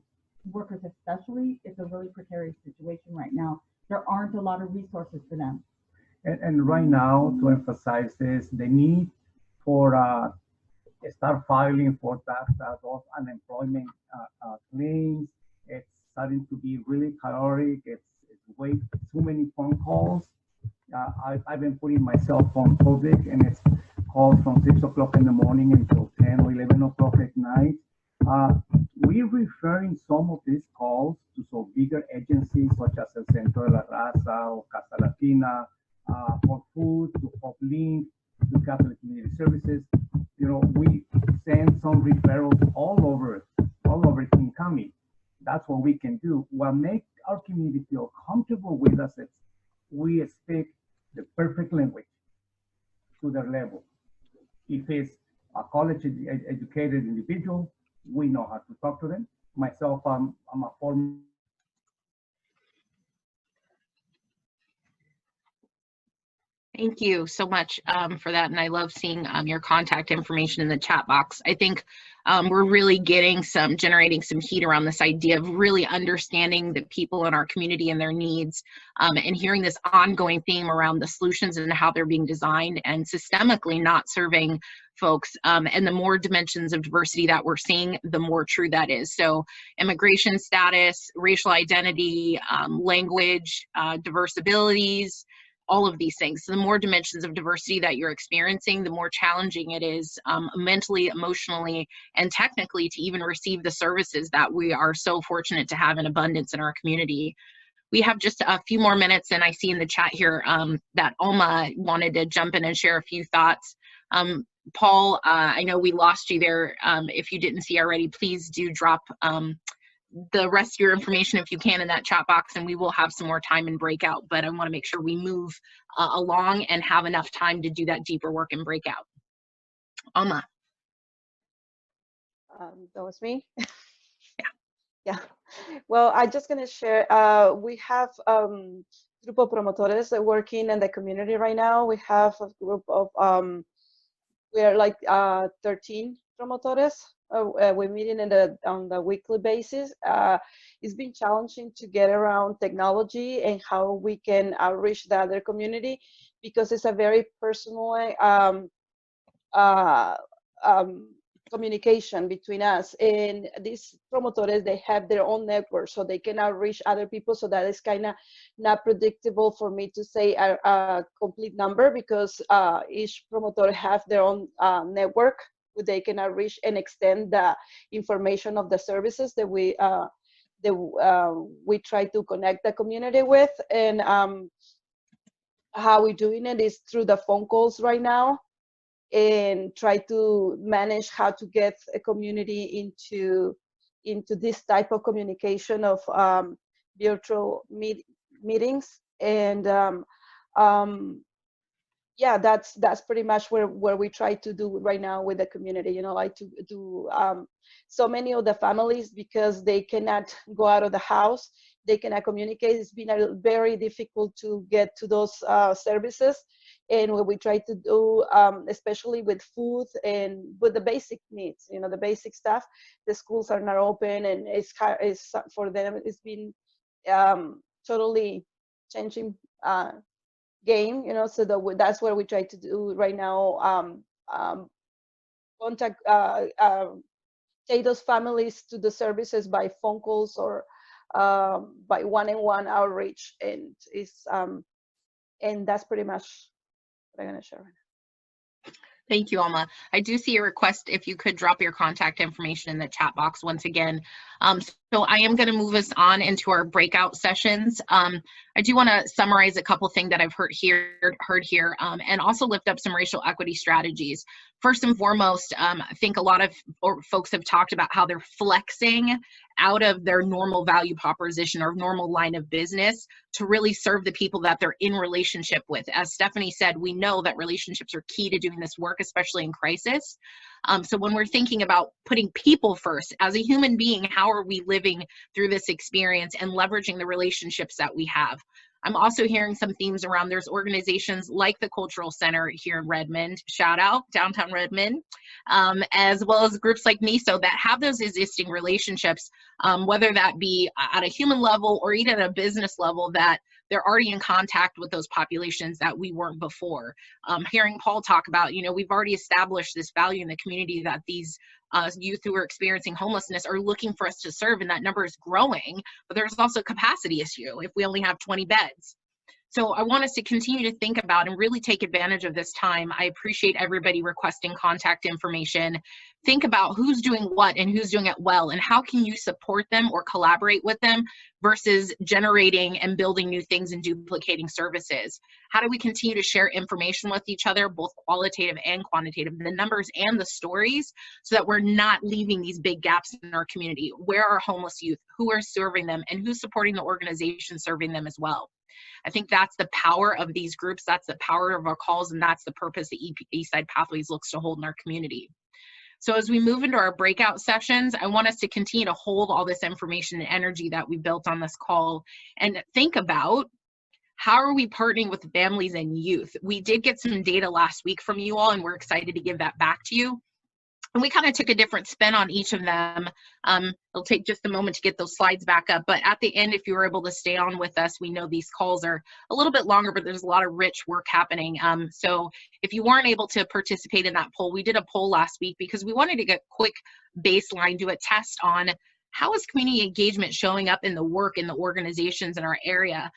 workers especially, it's a really precarious situation right now. There aren't a lot of resources for them. And right now, to emphasize this, the need for start filing for those unemployment claims, it's starting to be really chaotic. It's way too many phone calls. I've been putting myself on public, and it's calls from 6 o'clock in the morning until 10 or 11 o'clock at night. We're referring some of these calls to some bigger agencies such as El Centro de la Raza or Casa Latina, for food, to Uplink, to Catholic Community Services. You know, we send some referrals all over King County. That's what we can do. What makes our community feel comfortable with us is we speak the perfect language to their level. If it's a college educated individual, we know how to talk to them. Myself, I'm a former. Thank you so much for that. And I love seeing your contact information in the chat box. I think we're really generating some heat around this idea of really understanding the people in our community and their needs, and hearing this ongoing theme around the solutions and how they're being designed and systemically not serving folks. And the more dimensions of diversity that we're seeing, the more true that is. So immigration status, racial identity, language, diverse abilities, all of these things. So the more dimensions of diversity that you're experiencing, the more challenging it is mentally, emotionally, and technically to even receive the services that we are so fortunate to have in abundance in our community. We have just a few more minutes, and I see in the chat here that Alma wanted to jump in and share a few thoughts. Paul, I know we lost you there. If you didn't see already, please do drop the rest of your information if you can in that chat box, and we will have some more time in breakout, but I want to make sure we move along and have enough time to do that deeper work in breakout. Alma. That was me? Yeah. Yeah. Well, I'm just going to share, we have Grupo Promotores working in the community right now. We have a group of, we are like 13 promotores. We're meeting on the weekly basis. It's been challenging to get around technology and how we can outreach the other community, because it's a very personal communication between us. And these promotores, they have their own network, so they can outreach other people. So that is kind of not predictable for me to say a complete number, because each promoter have their own network where they can outreach and extend the information of the services that we try to connect the community with. And how we're doing it is through the phone calls right now, and try to manage how to get a community into this type of communication of virtual meetings. And yeah, that's pretty much where we try to do right now with the community, you know, like to do so many of the families, because they cannot go out of the house, they cannot communicate. It's been very difficult to get to those services. And what we try to do, especially with food and with the basic needs, you know, the basic stuff, the schools are not open, and it's for them, it's been totally changing game, you know. So that's what we try to do right now. Contact, take those families to the services by phone calls or by one-on-one outreach, and that's pretty much what I'm gonna share right now. Thank you, Alma. I do see a request if you could drop your contact information in the chat box once again. So I am going to move us on into our breakout sessions. I do want to summarize a couple things that I've heard here, and also lift up some racial equity strategies. First and foremost, I think a lot of folks have talked about how they're flexing out of their normal value proposition or normal line of business to really serve the people that they're in relationship with. As Stephanie said, we know that relationships are key to doing this work, especially in crisis. So when we're thinking about putting people first, as a human being, how are we living through this experience and leveraging the relationships that we have? I'm also hearing some themes around, there's organizations like the Cultural Center here in Redmond, shout out, downtown Redmond, as well as groups like NISO that have those existing relationships, whether that be at a human level or even at a business level, that they're already in contact with those populations that we weren't before. Hearing Paul talk about, you know, we've already established this value in the community that these youth who are experiencing homelessness are looking for us to serve, and that number is growing, but there's also a capacity issue if we only have 20 beds. So I want us to continue to think about and really take advantage of this time. I appreciate everybody requesting contact information. Think about who's doing what and who's doing it well, and how can you support them or collaborate with them versus generating and building new things and duplicating services. How do we continue to share information with each other, both qualitative and quantitative, the numbers and the stories, so that we're not leaving these big gaps in our community? Where are homeless youth? Who are serving them? And who's supporting the organization serving them as well? I think that's the power of these groups. That's the power of our calls, and that's the purpose that Eastside Pathways looks to hold in our community. So as we move into our breakout sessions, I want us to continue to hold all this information and energy that we built on this call and think about, how are we partnering with families and youth? We did get some data last week from you all, and we're excited to give that back to you. And we kind of took a different spin on each of them. It'll take just a moment to get those slides back up, but at the end, if you were able to stay on with us, we know these calls are a little bit longer, but there's a lot of rich work happening. So if you weren't able to participate in that poll, we did a poll last week because we wanted to get quick baseline, do a test on how is community engagement showing up in the work in the organizations in our area.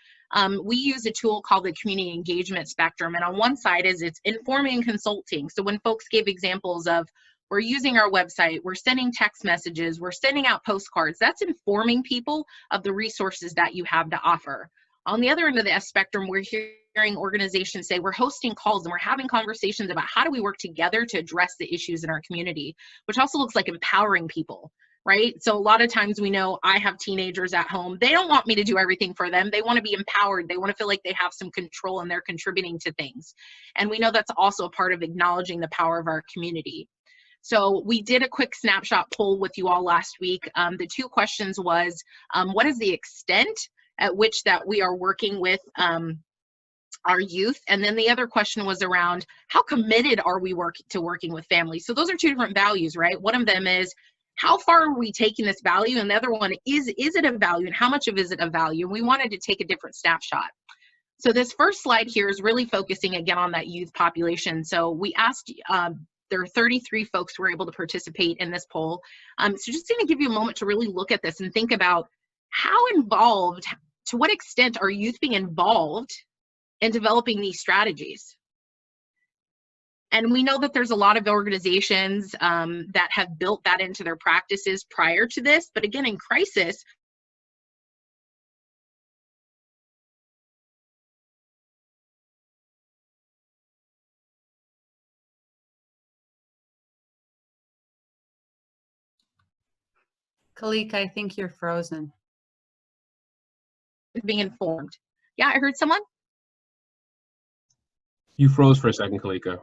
We use a tool called the community engagement spectrum, and on one side is it's informing and consulting. So when folks gave examples of, we're using our website, we're sending text messages, we're sending out postcards, that's informing people of the resources that you have to offer. On the other end of the spectrum, we're hearing organizations say we're hosting calls and we're having conversations about how do we work together to address the issues in our community, which also looks like empowering people, right? So a lot of times we know, I have teenagers at home, they don't want me to do everything for them. They want to be empowered. They want to feel like they have some control and they're contributing to things. And we know that's also a part of acknowledging the power of our community. So we did a quick snapshot poll with you all last week. The two questions was, what is the extent at which that we are working with our youth? And then the other question was around, how committed are we working with families? So those are two different values, right? One of them is, how far are we taking this value? And the other one is it a value, and how much of is it a value? And we wanted to take a different snapshot. So this first slide here is really focusing again on that youth population. So we asked there are 33 folks who were able to participate in this poll. So just going to give you a moment to really look at this and think about how involved, to what extent are youth being involved in developing these strategies? And we know that there's a lot of organizations that have built that into their practices prior to this, but again, in crisis, Kalika, I think you're frozen. being informed. Yeah, I heard someone. You froze for a second, Kalika.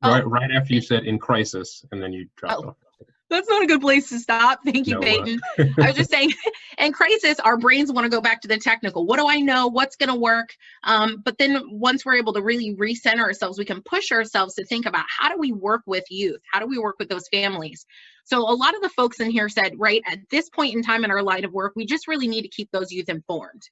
Right after you said "in crisis," and then you dropped off. That's not a good place to stop. Thank you, No, Peyton. I was just saying, in crisis, our brains want to go back to the technical. What do I know? What's going to work? But then once we're able to really recenter ourselves, we can push ourselves to think about how do we work with youth? How do we work with those families? So a lot of the folks in here said, right, at this point in time in our line of work, we just really need to keep those youth informed.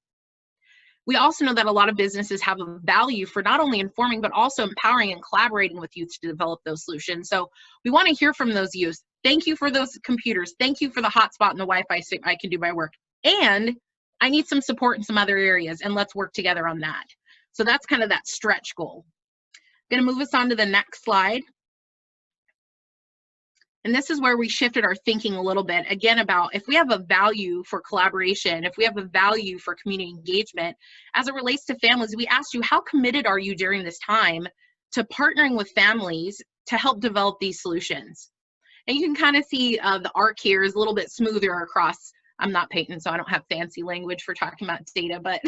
We also know that a lot of businesses have a value for not only informing, but also empowering and collaborating with youth to develop those solutions. So we want to hear from those youth. Thank you for those computers. Thank you for the hotspot and the Wi-Fi so I can do my work. And I need some support in some other areas, and let's work together on that. So that's kind of that stretch goal. I'm going to move us on to the next slide. And this is where we shifted our thinking a little bit, again, about if we have a value for collaboration, if we have a value for community engagement, as it relates to families, we asked you, how committed are you during this time to partnering with families to help develop these solutions? And you can kind of see the arc here is a little bit smoother across. I'm not Peyton, so I don't have fancy language for talking about data, but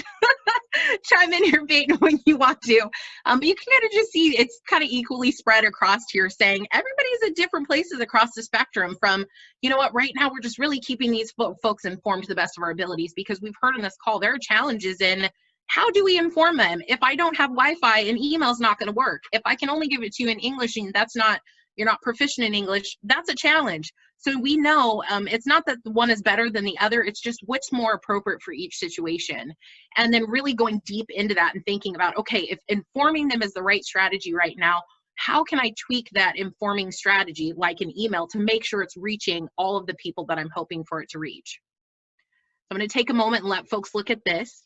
chime in here, Peyton, when you want to. But you can kind of just see it's kind of equally spread across here, saying everybody's at different places across the spectrum from, you know what, right now we're just really keeping these folks informed to the best of our abilities, because we've heard in this call there are challenges in how do we inform them? If I don't have Wi-Fi, an email's not going to work. If I can only give it to you in English and that's not, you're not proficient in English, that's a challenge. So we know it's not that one is better than the other, it's just what's more appropriate for each situation. And then really going deep into that and thinking about, okay, if informing them is the right strategy right now, how can I tweak that informing strategy like an email to make sure it's reaching all of the people that I'm hoping for it to reach? So I'm going to take a moment and let folks look at this.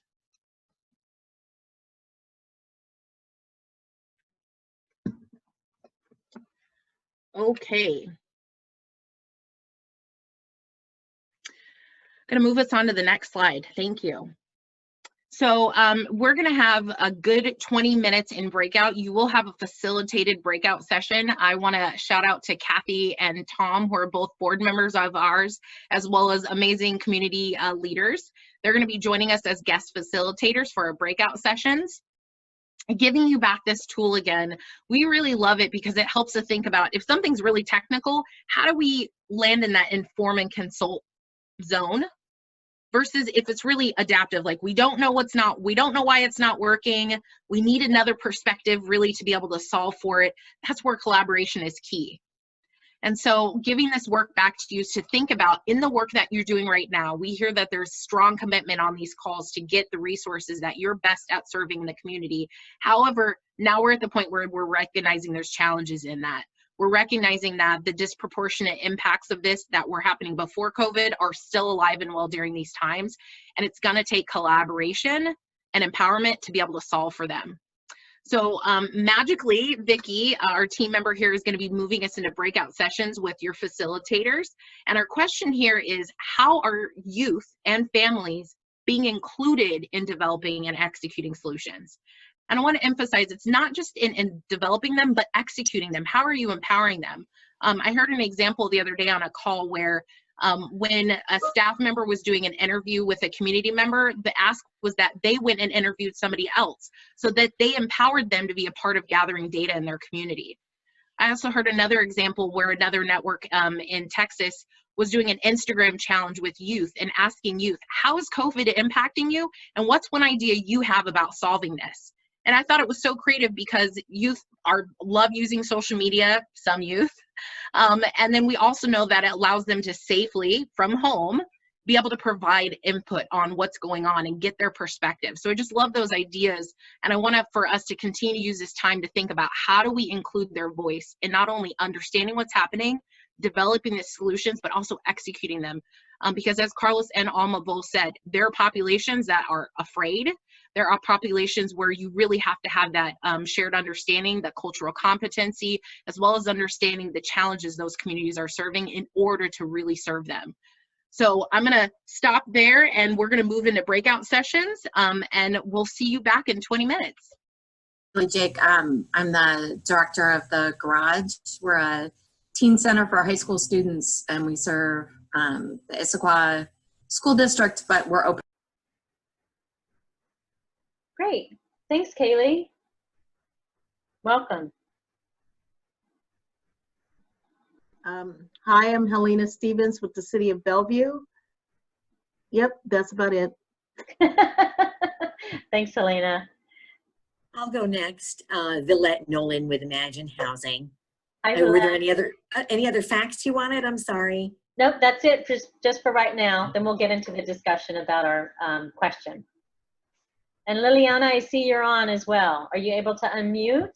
Okay. Going to move us on to the next slide. Thank you. So we're going to have a good 20 minutes in breakout. You will have a facilitated breakout session. I want to shout out to Kathy and Tom, who are both board members of ours, as well as amazing community leaders. They're going to be joining us as guest facilitators for our breakout sessions. Giving you back this tool again, we really love it because it helps us think about if something's really technical, how do we land in that inform and consult zone versus if it's really adaptive, like we don't know we don't know why it's not working, we need another perspective really to be able to solve for it. That's where collaboration is key. And so giving this work back to you to think about in the work that you're doing right now, we hear that there's strong commitment on these calls to get the resources that you're best at serving the community. However, now we're at the point where we're recognizing there's challenges in that. We're recognizing that the disproportionate impacts of this that were happening before COVID are still alive and well during these times. And it's going to take collaboration and empowerment to be able to solve for them. So magically, Vicki, our team member here, is going to be moving us into breakout sessions with your facilitators. And our question here is, how are youth and families being included in developing and executing solutions? And I want to emphasize, it's not just in developing them, but executing them. How are you empowering them? I heard an example the other day on a call where when a staff member was doing an interview with a community member, the ask was that they went and interviewed somebody else so that they empowered them to be a part of gathering data in their community. I also heard another example where another network in Texas was doing an Instagram challenge with youth and asking youth, how is COVID impacting you? And what's one idea you have about solving this? And I thought it was so creative because youth love using social media, some youth. And then we also know that it allows them to safely, from home, be able to provide input on what's going on and get their perspective. So I just love those ideas. And I want for us to continue to use this time to think about how do we include their voice in not only understanding what's happening, developing the solutions, but also executing them. Because as Carlos and Alma both said, there are populations that are afraid. There are populations where you really have to have that shared understanding, that cultural competency, as well as understanding the challenges those communities are serving in order to really serve them. So I'm going to stop there, and we're going to move into breakout sessions, and we'll see you back in 20 minutes. Jake, I'm the director of the Garage. We're a teen center for high school students, and we serve the Issaquah School District, but we're open. Great. Thanks, Kaylee. Welcome. Hi, I'm Helena Stevens with the City of Bellevue. Yep, that's about it. Thanks, Helena. I'll go next. Villette Nolan with Imagine Housing. Hi, Were there Villette. any other facts you wanted? I'm sorry. Nope, that's it just for right now. Then we'll get into the discussion about our question. And Liliana, I see you're on as well. Are you able to unmute?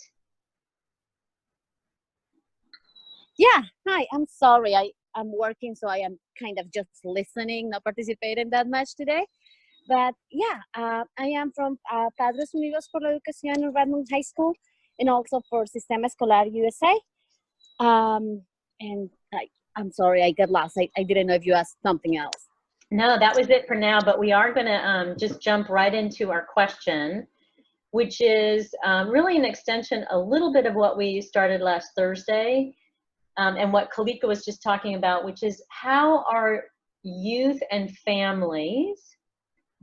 Yeah, hi, I'm sorry. I'm working, so I am kind of just listening, not participating that much today. But yeah, I am from Padres Unidos por la Educación in Redmond High School, and also for Sistema Escolar USA. And I'm sorry, I got lost. I didn't know if you asked something else. No, that was it for now, but we are gonna just jump right into our question, which is really an extension a little bit of what we started last Thursday. And what Kalika was just talking about, which is how are youth and families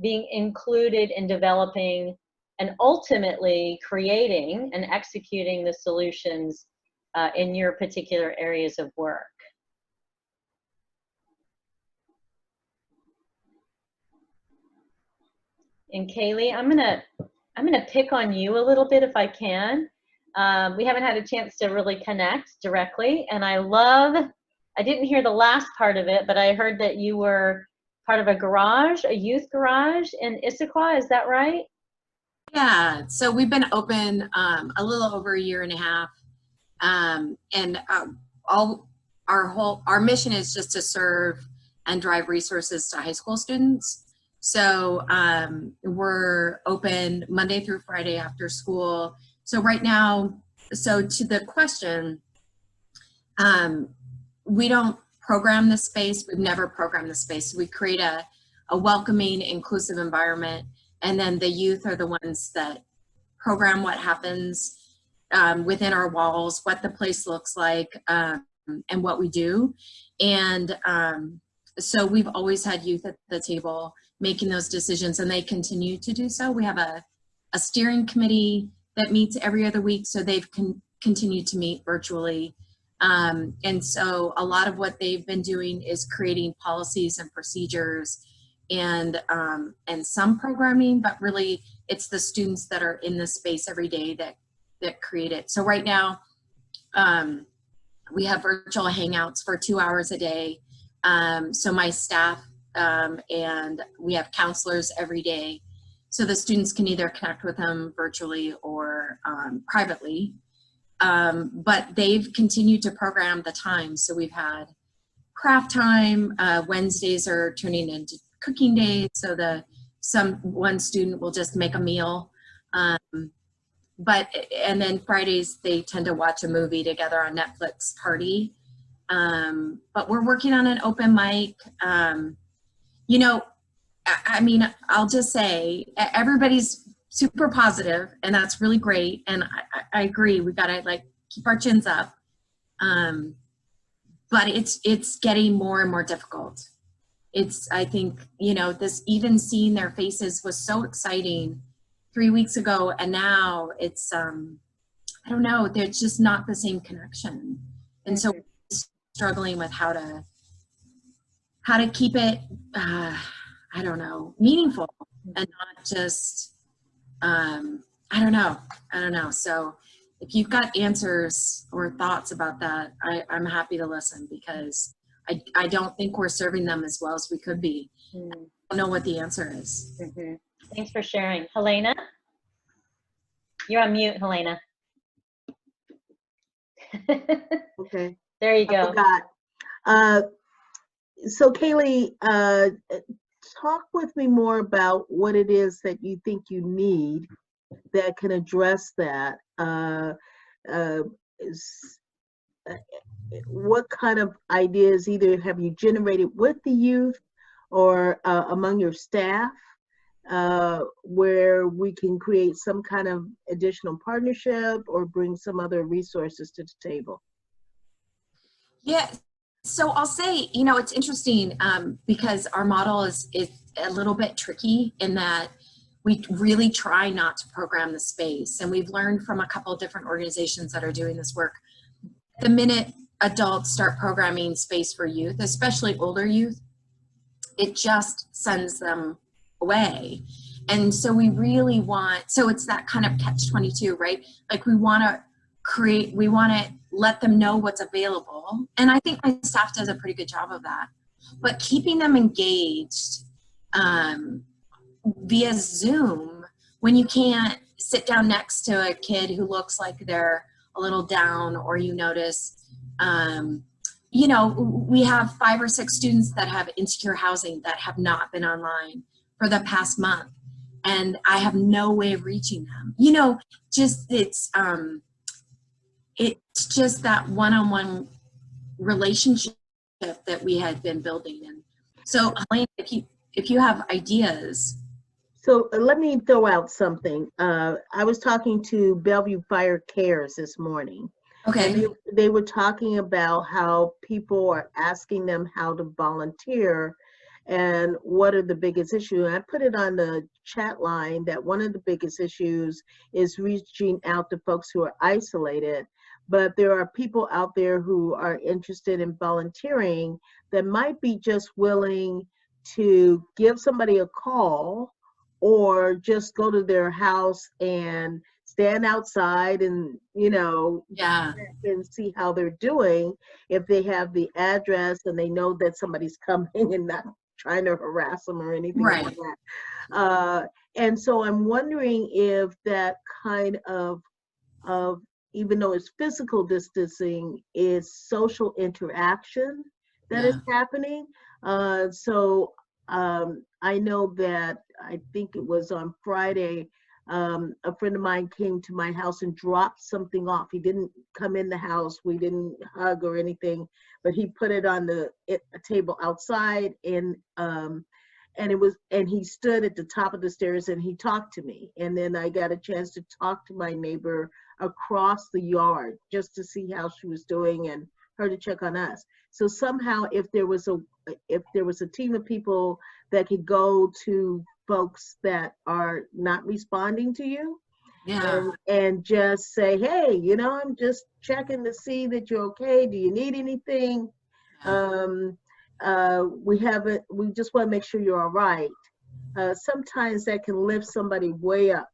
being included in developing and ultimately creating and executing the solutions in your particular areas of work. And Kaylee, I'm gonna pick on you a little bit if I can. We haven't had a chance to really connect directly, and I didn't hear the last part of it, but I heard that you were part of a youth garage in Issaquah, is that right? Yeah, so we've been open a little over a year and a half, and our mission is just to serve and drive resources to high school students. So we're open Monday through Friday after school. So right now, so to the question, we don't program the space. We've never programmed the space. We create a welcoming, inclusive environment, and then the youth are the ones that program what happens within our walls, what the place looks like, and what we do. And so we've always had youth at the table making those decisions, and they continue to do so. We have a steering committee that meets every other week, so they've continued to meet virtually. And so a lot of what they've been doing is creating policies and procedures and some programming, but really it's the students that are in the space every day that create it. So right now, we have virtual hangouts for 2 hours a day. So my staff and we have counselors every day. So the students can either connect with them virtually or privately. But they've continued to program the time. So we've had craft time. Wednesdays are turning into cooking days. So one student will just make a meal. And then Fridays, they tend to watch a movie together on Netflix Party. But we're working on an open mic. You know, I mean, I'll just say everybody's super positive, and that's really great. And I agree, we gotta keep our chins up. But it's getting more and more difficult. I think, you know, even seeing their faces was so exciting 3 weeks ago, and now it's, I don't know, there's just not the same connection. And so we're struggling with how to keep it, I don't know, meaningful and not just, I don't know. So if you've got answers or thoughts about that, I'm happy to listen, because I don't think we're serving them as well as we could be. I don't know what the answer is. Thanks for sharing. Helena? You're on mute, Helena. Okay. There you go. I forgot. So Kaylee, talk with me more about what it is that you think you need that can address that. What kind of ideas either have you generated with the youth or among your staff where we can create some kind of additional partnership or bring some other resources to the table? Yeah, so I'll say, you know, it's interesting because our model is a little bit tricky in that we really try not to program the space. And we've learned from a couple of different organizations that are doing this work. The minute adults start programming space for youth, especially older youth, it just sends them away. And so we really want, so it's that kind of catch-22, right? Like we want to let them know what's available. And I think my staff does a pretty good job of that. But keeping them engaged via Zoom, when you can't sit down next to a kid who looks like they're a little down, or you notice, you know, we have 5 or 6 students that have insecure housing that have not been online for the past month. And I have no way of reaching them. You know, just it's just that one-on-one relationship that we had been building. And so, Helene, if you have ideas. So let me throw out something. I was talking to Bellevue Fire Cares this morning. Okay. And they were talking about how people are asking them how to volunteer and what are the biggest issues. And I put it on the chat line that one of the biggest issues is reaching out to folks who are isolated. But there are people out there who are interested in volunteering that might be just willing to give somebody a call or just go to their house and stand outside and, you know, and see how they're doing if they have the address and they know that somebody's coming and not trying to harass them or anything like that. And so I'm wondering if that kind of even though it's physical distancing, is social interaction that is happening. So I know that I think it was on Friday, a friend of mine came to my house and dropped something off. He didn't come in the house, we didn't hug or anything, but he put it on a table outside, and he stood at the top of the stairs and he talked to me. And then I got a chance to talk to my neighbor across the yard just to see how she was doing and her to check on us. So somehow if there was a team of people that could go to folks that are not responding to you, and just say, hey, you know, I'm just checking to see that you're okay. Do you need anything? We just want to make sure you're all right. Sometimes that can lift somebody way up.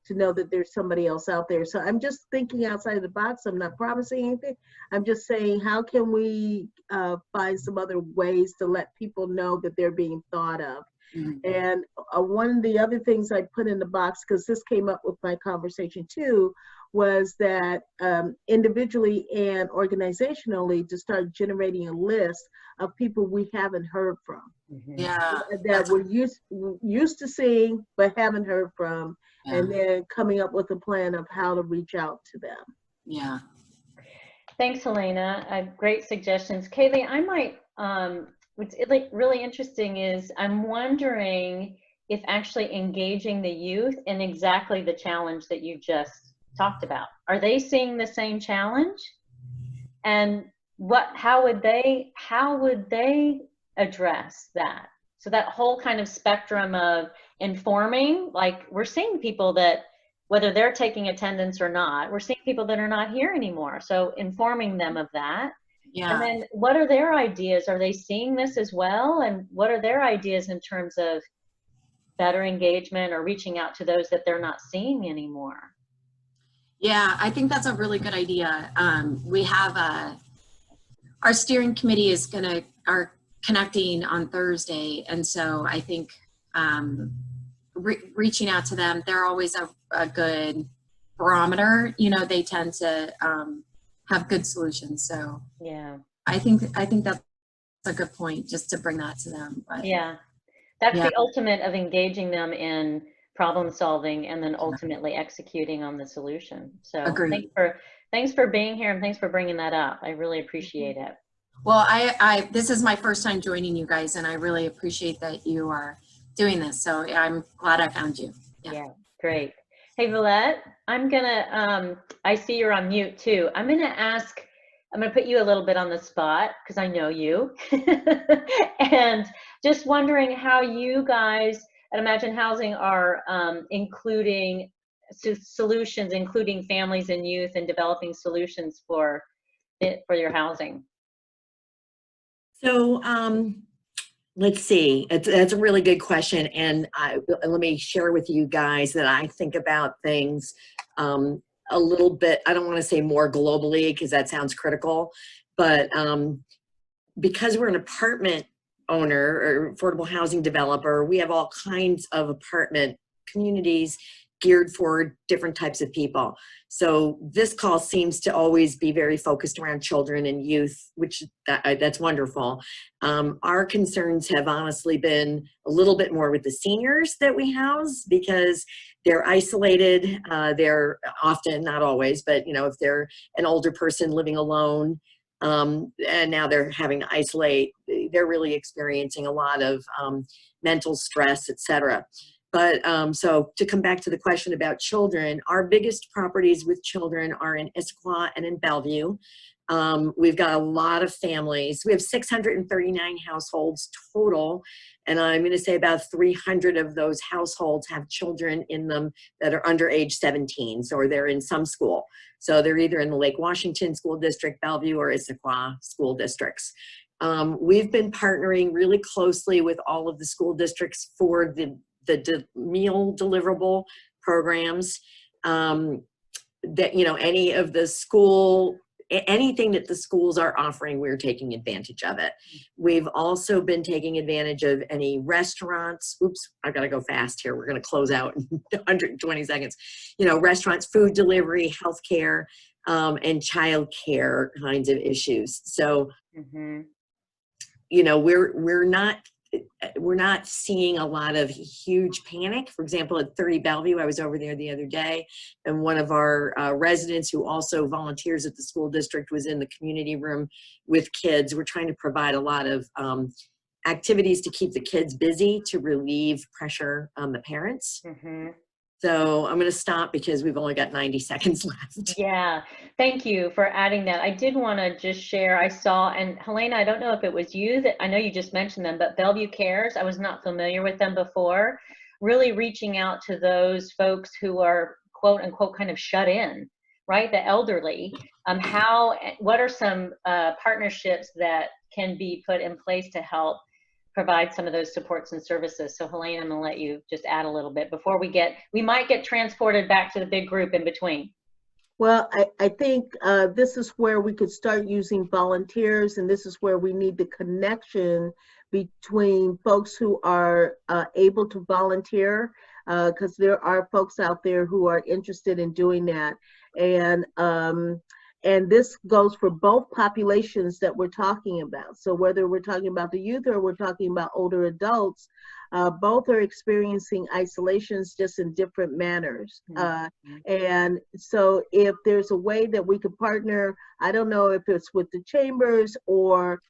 To know that there's somebody else out there. So I'm just thinking outside the box. I'm not promising anything. I'm just saying, how can we find some other ways to let people know that they're being thought of? And one of the other things I put in the box, because this came up with my conversation too, was that individually and organizationally to start generating a list of people we haven't heard from. That we're used to seeing but haven't heard from, and then coming up with a plan of how to reach out to them. Thanks, Helena. Great suggestions. Kaylee, I might, what's really interesting is I'm wondering if actually engaging the youth in exactly the challenge that you just talked about. Are they seeing the same challenge? And how would they address that? So that whole kind of spectrum of informing, like we're seeing people that, whether they're taking attendance or not, we're seeing people that are not here anymore. So informing them of that. And then what are their ideas? Are they seeing this as well? And what are their ideas in terms of better engagement or reaching out to those that they're not seeing anymore? Yeah, I think that's a really good idea. We have our steering committee are connecting on Thursday. And so I think reaching out to them, they're always a good barometer. You know, they tend to have good solutions. So yeah, I think that's a good point, just to bring that to them. But yeah, that's yeah. the ultimate of engaging them in problem solving and then ultimately executing on the solution. So agreed. thanks for being here, and thanks for bringing that up. I really appreciate it. Well, this is my first time joining you guys, and I really appreciate that you are doing this. So I'm glad I found you. Yeah, great. Hey, Villette, I'm gonna, I see you're on mute too. I'm gonna put you a little bit on the spot because I know you. And just wondering how you guys at Imagine Housing are including solutions, including families and youth, and developing solutions for your housing. So let's see, that's a really good question. And let me share with you guys that I think about things a little bit, I don't want to say more globally because that sounds critical, but because we're an apartment owner or affordable housing developer, we have all kinds of apartment communities geared for different types of people. So this call seems to always be very focused around children and youth, which that's wonderful. Our concerns have honestly been a little bit more with the seniors that we house, because they're isolated. They're often, not always, but you know, if they're an older person living alone, and now they're having to isolate, they're really experiencing a lot of mental stress, etc. But so to come back to the question about children, our biggest properties with children are in Issaquah and in Bellevue. We've got a lot of families. We have 639 households total, and I'm going to say about 300 of those households have children in them that are under age 17, so they're in some school. So they're either in the Lake Washington School District, Bellevue, or Issaquah school districts. We've been partnering really closely with all of the school districts for the meal deliverable programs, that, you know, any of the anything that the schools are offering, we're taking advantage of it. We've also been taking advantage of any restaurants. Oops, I've got to go fast here. We're going to close out in 120 seconds. You know, restaurants, food delivery, healthcare, and childcare kinds of issues. So, you know, we're not seeing a lot of huge panic. For example, at 30 Bellevue, I was over there the other day, and one of our residents who also volunteers at the school district was in the community room with kids. We're trying to provide a lot of activities to keep the kids busy to relieve pressure on the parents. So I'm going to stop because we've only got 90 seconds left. Yeah, thank you for adding that. I did want to just share, I saw, and Helena, I don't know if it was you that, I know you just mentioned them, but Bellevue Cares, I was not familiar with them before, really reaching out to those folks who are quote unquote kind of shut in, right? The elderly. What are some partnerships that can be put in place to help provide some of those supports and services? So Helena, I'm gonna let you just add a little bit before we might get transported back to the big group in between. Well, I think this is where we could start using volunteers, and this is where we need the connection between folks who are able to volunteer, because there are folks out there who are interested in doing that. And this goes for both populations that we're talking about. So whether we're talking about the youth or we're talking about older adults, both are experiencing isolations just in different manners. And so if there's a way that we could partner, I don't know if it's with the chambers or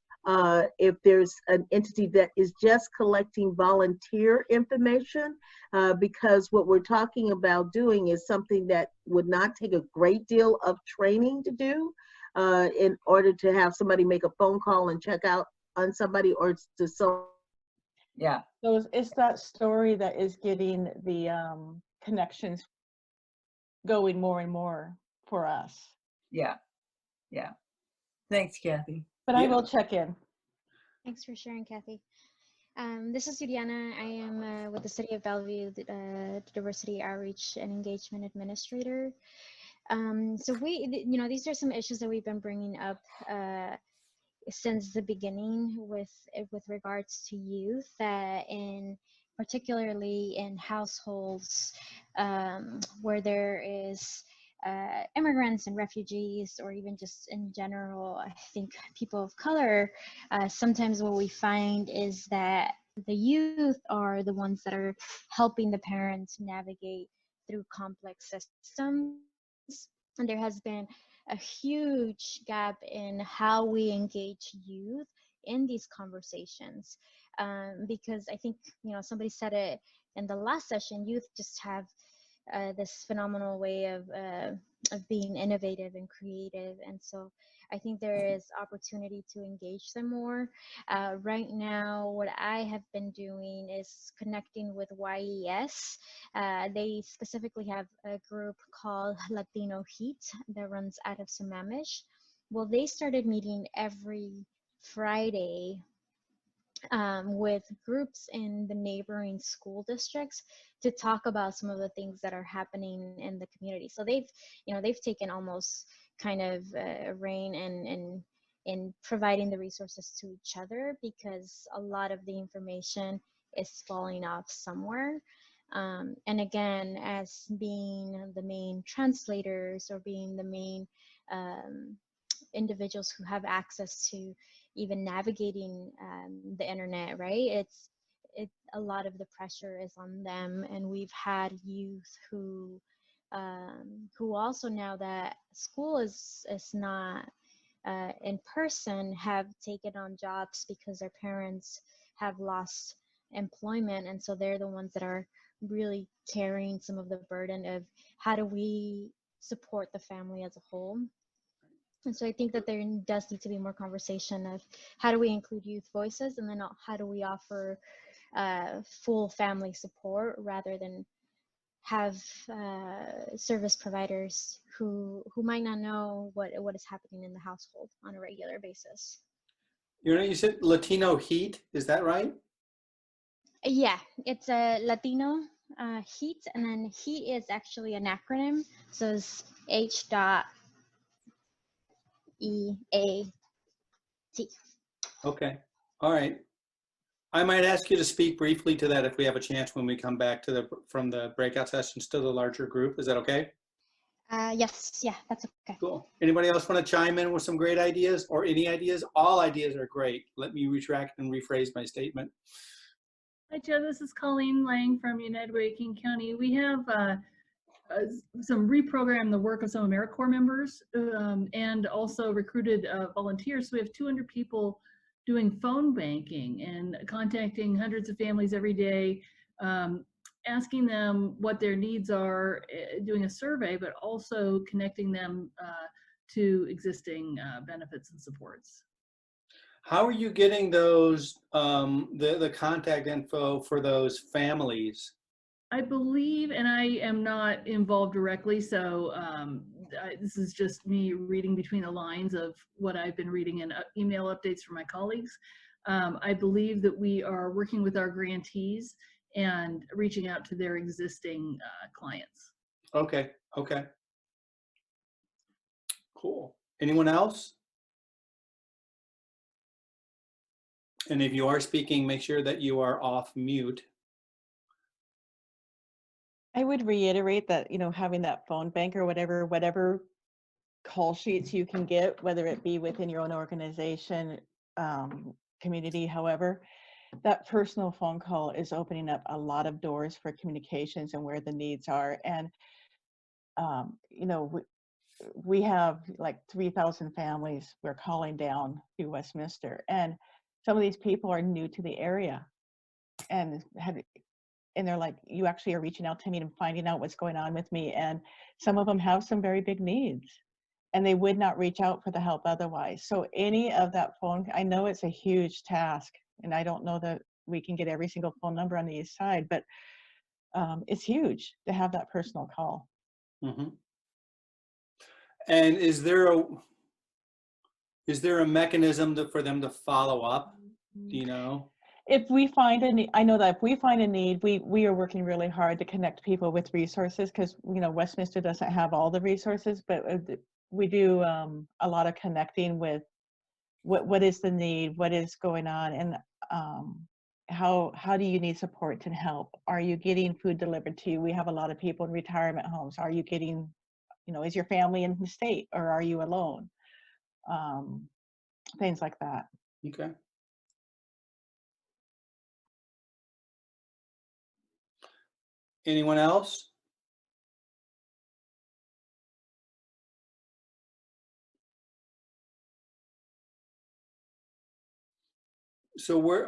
if there's an entity that is just collecting volunteer information, because what we're talking about doing is something that would not take a great deal of training to do in order to have somebody make a phone call and check out on somebody or to so. Yeah. So it's that story that is getting the connections going more and more for us. Yeah. Yeah. Thanks, Kathy. But I will check in. Thanks for sharing, Kathy. This is Juliana. I am with the City of Bellevue, the Diversity Outreach and Engagement Administrator. So these are some issues that we've been bringing up since the beginning with regards to youth, that in particularly in households where there is immigrants and refugees, or even just in general, I think people of color, sometimes what we find is that the youth are the ones that are helping the parents navigate through complex systems. And there has been a huge gap in how we engage youth in these conversations, because I think, you know, somebody said it in the last session, youth just have this phenomenal way of being innovative and creative, and so I think there is opportunity to engage them more. Right now, what I have been doing is connecting with YES. They specifically have a group called Latino Heat that runs out of Sammamish. Well, they started meeting every Friday with groups in the neighboring school districts to talk about some of the things that are happening in the community. So they've taken almost kind of a reign in providing the resources to each other, because a lot of the information is falling off somewhere. And again, as being the main translators or being the main individuals who have access to even navigating the internet, right? A lot of the pressure is on them, and we've had youth who also, now that school is not in person, have taken on jobs because their parents have lost employment, and so they're the ones that are really carrying some of the burden of how do we support the family as a whole. And so I think that there does need to be more conversation of how do we include youth voices, and then how do we offer full family support rather than have service providers who might not know what is happening in the household on a regular basis. You know, you said Latino Heat, is that right? Yeah, it's a Latino Heat, and then Heat is actually an acronym, so it's H.EAT. Okay, all right. I might ask you to speak briefly to that if we have a chance when we come back to from the breakout sessions to the larger group. Is that okay? Yes, yeah, that's okay. Cool. Anybody else want to chime in with some great ideas or any ideas? All ideas are great. Let me retract and rephrase my statement. Hi, Joe. This is Colleen Lang from United Way, King County. We have some reprogram the work of some AmeriCorps members and also recruited volunteers. So we have 200 people doing phone banking and contacting hundreds of families every day, asking them what their needs are, doing a survey, but also connecting them to existing benefits and supports. How are you getting those, the contact info for those families? I believe, and I am not involved directly, so this is just me reading between the lines of what I've been reading in email updates from my colleagues. I believe that we are working with our grantees and reaching out to their existing clients. Okay, okay. Cool. Anyone else? And if you are speaking, make sure that you are off mute. I would reiterate that, you know, having that phone bank or whatever call sheets you can get, whether it be within your own organization, community, however, that personal phone call is opening up a lot of doors for communications and where the needs are. And, you know, we have like 3,000 families we're calling down to Westminster, and some of these people are new to the area and they're like, you actually are reaching out to me and finding out what's going on with me. And some of them have some very big needs and they would not reach out for the help otherwise. So any of that phone, I know it's a huge task and I don't know that we can get every single phone number on the East Side, but it's huge to have that personal call. Mm-hmm. And is there a mechanism for them to follow up? Do you know? If we find a need, I know that if we find a need, we are working really hard to connect people with resources, because, you know, Westminster doesn't have all the resources, but we do a lot of connecting with what is the need, what is going on, and how do you need support to help? Are you getting food delivered to you? We have a lot of people in retirement homes. Are you getting, is your family in the state, or are you alone? Things like that. Okay. Anyone else? So where,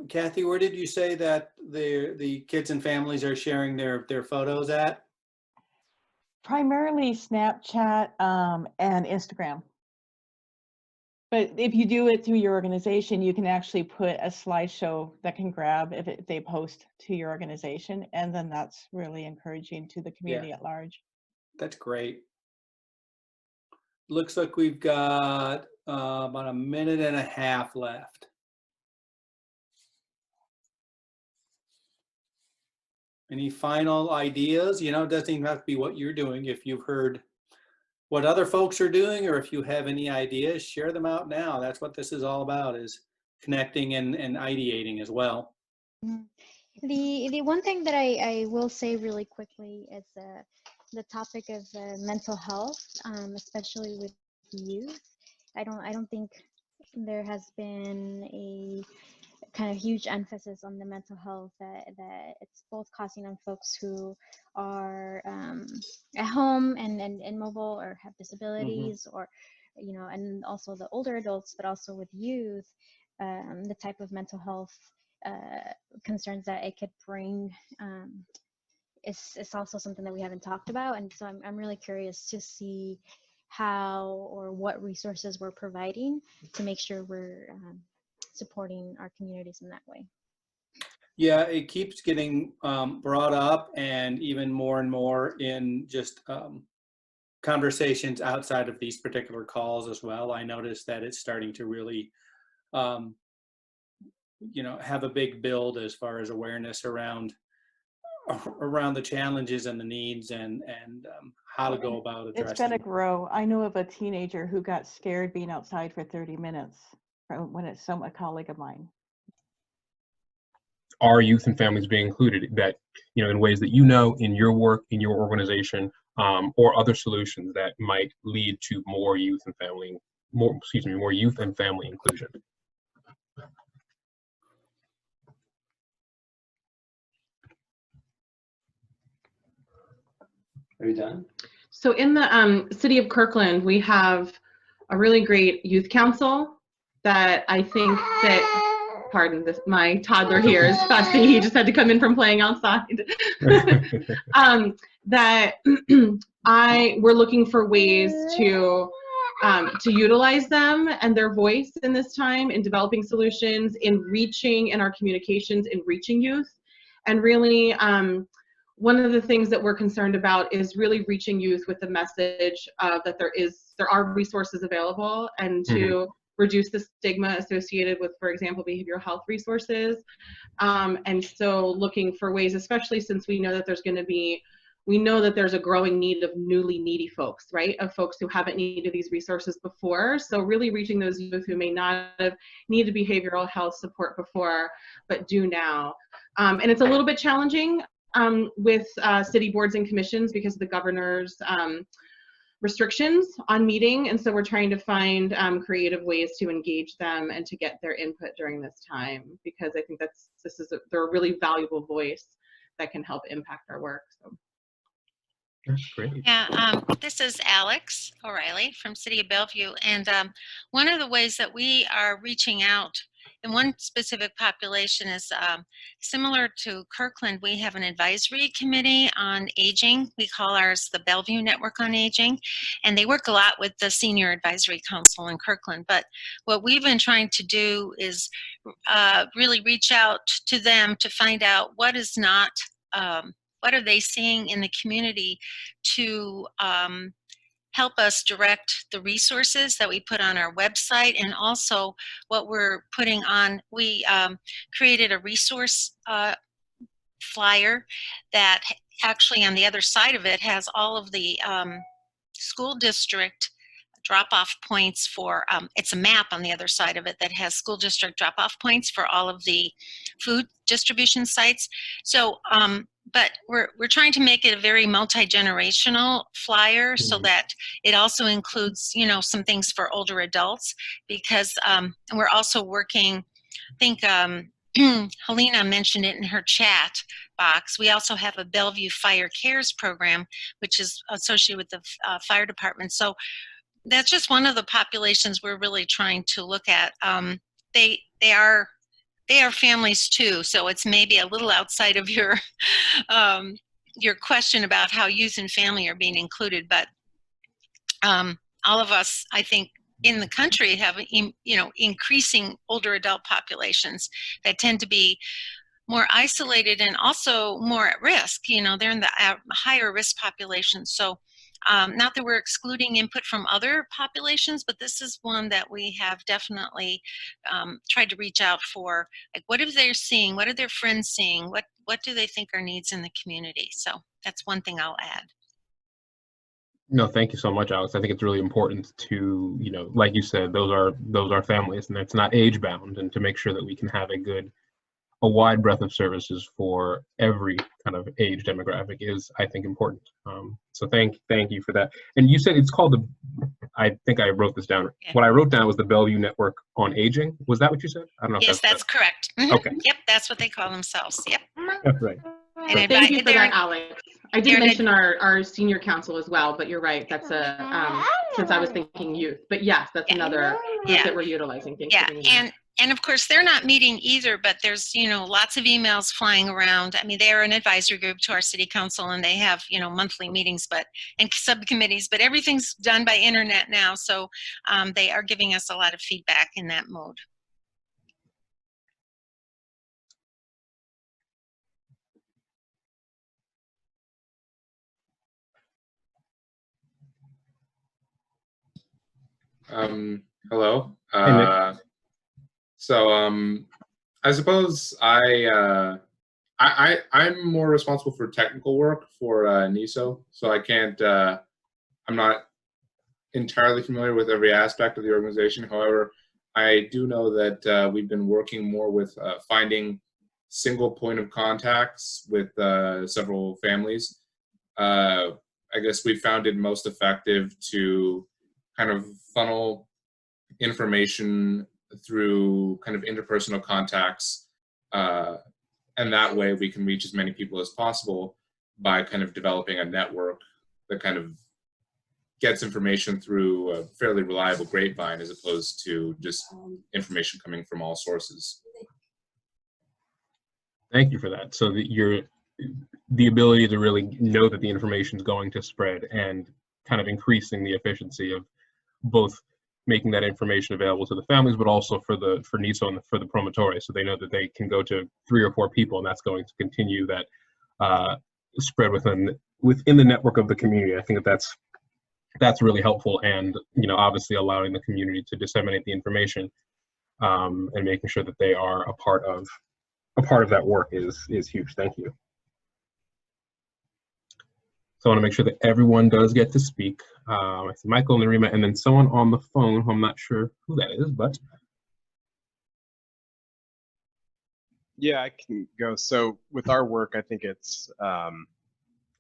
Kathy, where did you say that the kids and families are sharing their photos at? Primarily Snapchat and Instagram. But if you do it through your organization, you can actually put a slideshow that can grab if they post to your organization, and then that's really encouraging to the community at large. That's great. Looks like we've got about a minute and a half left. Any final ideas? It doesn't even have to be what you're doing. If you've heard what other folks are doing, or if you have any ideas, share them out now. That's what this is all about, is connecting and ideating as well. The one thing that I will say really quickly is the topic of mental health, especially with youth. I don't think there has been a kind of huge emphasis on the mental health that it's both causing on folks who are at home and mobile or have disabilities, or and also the older adults, but also with youth, the type of mental health concerns that it could bring. It's also something that we haven't talked about, and so I'm really curious to see how or what resources we're providing to make sure we're supporting our communities in that way. Yeah, it keeps getting brought up, and even more and more in just conversations outside of these particular calls as well. I noticed that it's starting to really have a big build as far as awareness around the challenges and the needs, and how to go about addressing. It's going to grow. I know of a teenager who got scared being outside for 30 minutes when it's a colleague of mine. Are youth and families being included that, in ways that in your work, in your organization, or other solutions that might lead to more youth and family inclusion? Are you done? So in the city of Kirkland, we have a really great youth council that I think that, pardon this, my toddler here is fussy. He just had to come in from playing outside. That we're looking for ways to utilize them and their voice in this time, in developing solutions, in our communications, in reaching youth. And really, one of the things that we're concerned about is really reaching youth with the message that there are resources available, and to reduce the stigma associated with, for example, behavioral health resources. And so looking for ways, especially since we know that there's a growing need of newly needy folks, right? Of folks who haven't needed these resources before. So really reaching those youth who may not have needed behavioral health support before, but do now. And it's a little bit challenging with city boards and commissions because of the governor's restrictions on meeting, and so we're trying to find creative ways to engage them and to get their input during this time, because I think they're a really valuable voice that can help impact our work. So. That's great. Yeah, this is Alex O'Reilly from City of Bellevue, and one of the ways that we are reaching out in one specific population is similar to Kirkland. We have an advisory committee on aging. We call ours the Bellevue Network on Aging, and they work a lot with the Senior Advisory Council in Kirkland. But what we've been trying to do is really reach out to them to find out what is not, what are they seeing in the community to help us direct the resources that we put on our website, and also what we're putting on. We created a resource flyer that actually on the other side of it has all of the school district drop-off points for, it's a map on the other side of it that has school district drop-off points for all of the food distribution sites. So, but we're trying to make it a very multi-generational flyer so that it also includes, you know, some things for older adults, because we're also working, I think Helena mentioned it in her chat box. We also have a Bellevue Fire Cares program, which is associated with the fire department. So that's just one of the populations we're really trying to look at. They are families too, so it's maybe a little outside of your question about how youth and family are being included, but all of us, I think, in the country have, you know, increasing older adult populations that tend to be more isolated and also more at risk. You know, they're in the higher risk population. So not that we're excluding input from other populations, but this is one that we have definitely tried to reach out for. Like, what are they seeing? What are their friends seeing? What do they think are needs in the community? So that's one thing I'll add. No, thank you so much, Alex. I think it's really important to, you know, like you said, those are families, and it's not age bound, and to make sure that we can have a wide breadth of services for every kind of age demographic is, I think, important. So thank you for that. And you said it's called I think I wrote this down. Yeah. What I wrote down was the Bellevue Network on Aging. Was that what you said? I don't know. Yes, that's correct. Okay. Yep, that's what they call themselves. Yep. Right. And thank you for that, Alex. I did mention our senior council as well, but you're right. That's since I was thinking youth, but yes, that's another group that we're utilizing. Thanks for bringing that. And of course, they're not meeting either, but there's, you know, lots of emails flying around. I mean, they're an advisory group to our city council, and they have, you know, monthly meetings, and subcommittees, but everything's done by internet now. So they are giving us a lot of feedback in that mode. Hello. Hey, Nick. So I suppose I'm more responsible for technical work for NISO, so I can't. I'm not entirely familiar with every aspect of the organization. However, I do know that we've been working more with finding single point of contacts with several families. I guess we found it most effective to kind of funnel information through kind of interpersonal contacts, and that way we can reach as many people as possible by kind of developing a network that kind of gets information through a fairly reliable grapevine, as opposed to just information coming from all sources. Thank you for that. So that the ability to really know that the information is going to spread, and kind of increasing the efficiency of both making that information available to the families, but also for NISO and for the promotore, so they know that they can go to 3 or 4 people, and that's going to continue that spread within the network of the community. I think that's really helpful, and, you know, obviously allowing the community to disseminate the information, and making sure that they are a part of that work is huge. Thank you. So I want to make sure that everyone does get to speak. I see Michael, Narima, and then someone on the phone who I'm not sure who that is, but. Yeah, I can go. So with our work, I think it's. And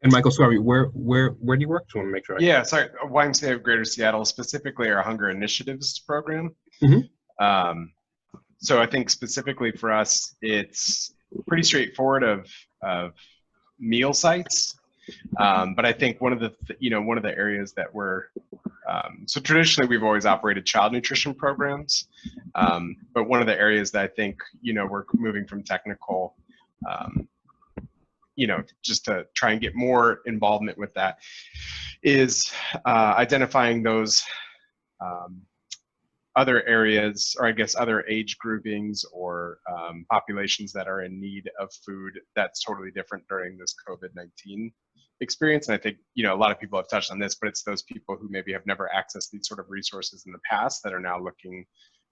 Michael, sorry, where do you work? Just want to make sure. Yeah, sorry, YMCA of Greater Seattle, specifically our Hunger Initiatives program. Mm-hmm. So I think specifically for us, it's pretty straightforward of meal sites. But I think one of the areas that we're so traditionally we've always operated child nutrition programs, but one of the areas that I think, you know, we're moving from technical, you know, just to try and get more involvement with that, is identifying those other areas, or I guess other age groupings or populations that are in need of food that's totally different during this COVID-19 experience. And I think, you know, a lot of people have touched on this, but it's those people who maybe have never accessed these sort of resources in the past that are now looking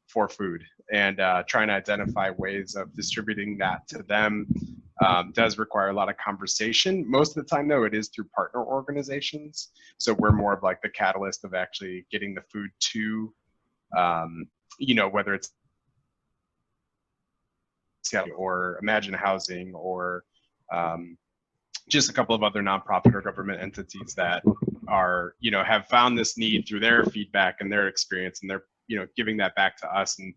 for food, and trying to identify ways of distributing that to them does require a lot of conversation. Most of the time, though, it is through partner organizations. So we're more of like the catalyst of actually getting the food to, you know, whether it's or Imagine Housing or just a couple of other nonprofit or government entities that are, you know, have found this need through their feedback and their experience, and they're, you know, giving that back to us and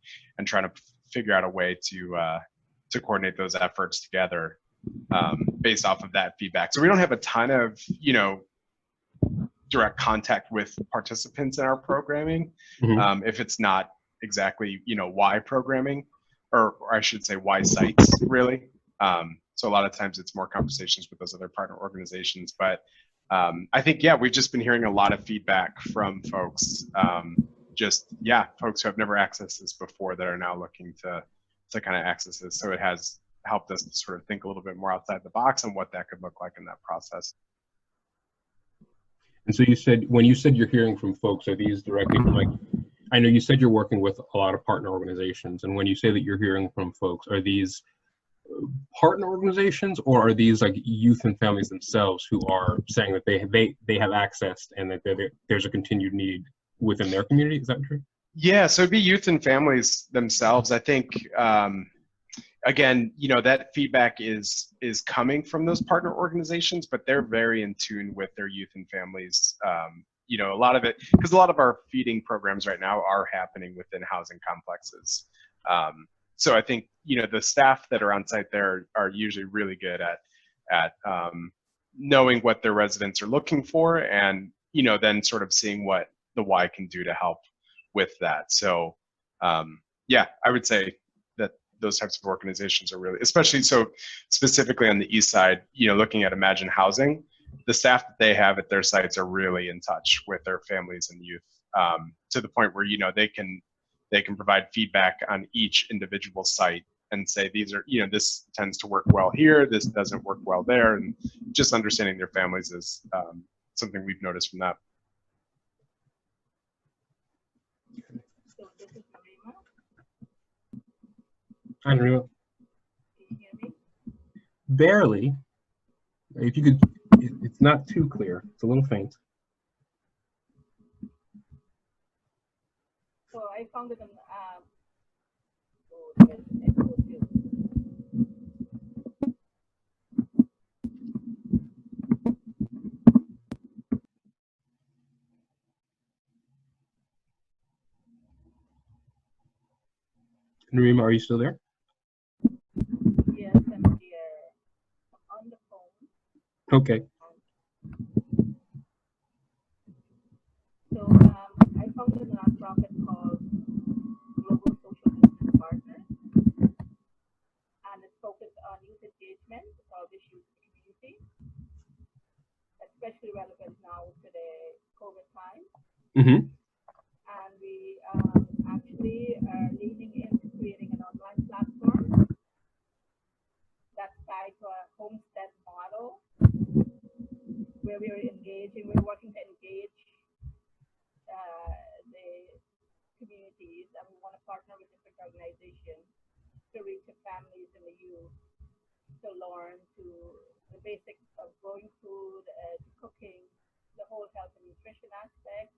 trying to figure out a way to coordinate those efforts together based off of that feedback. So we don't have a ton of, you know, direct contact with participants in our programming, if it's not exactly, you know, why programming, or I should say why sites, really. So a lot of times it's more conversations with those other partner organizations. But I think, yeah, we've just been hearing a lot of feedback from folks, folks who have never accessed this before that are now looking to kind of access this. So it has helped us to sort of think a little bit more outside the box on what that could look like in that process. And so you said, when you said you're hearing from folks, are these directly from, like, I know you said you're working with a lot of partner organizations, and when you say that you're hearing from folks, are these partner organizations, or are these like youth and families themselves who are saying that they have accessed and that there's a continued need within their community? Is that true? Yeah, so it'd be youth and families themselves. I think, again, you know, that feedback is coming from those partner organizations, but they're very in tune with their youth and families. You know, a lot of it, because a lot of our feeding programs right now are happening within housing complexes. So I think, you know, the staff that are on site there are usually really good at knowing what their residents are looking for, and, you know, then sort of seeing what the Y can do to help with that. So yeah, I would say that those types of organizations are really, especially so specifically on the east side, you know, looking at Imagine Housing, the staff that they have at their sites are really in touch with their families and youth, to the point where, you know, they can provide feedback on each individual site and say, these are, you know, this tends to work well here, this doesn't work well there, and just understanding their families is something we've noticed from that. Hi, Narima. Barely. If you could, it's not too clear. It's a little faint. So I found it on Narima, are you still there? Yes, I'm here on the phone. Okay. So I founded a nonprofit called Global Social Business Partners, and it's focused on youth engagement to solve issues in the community, especially relevant now to the COVID time. And we actually are leaning into creating an online platform that's tied to a homestead model, where we're working to engage the communities, and we want to partner with different organizations to reach the families and the youth to learn to the basics of growing food, to cooking, the whole health and nutrition aspect,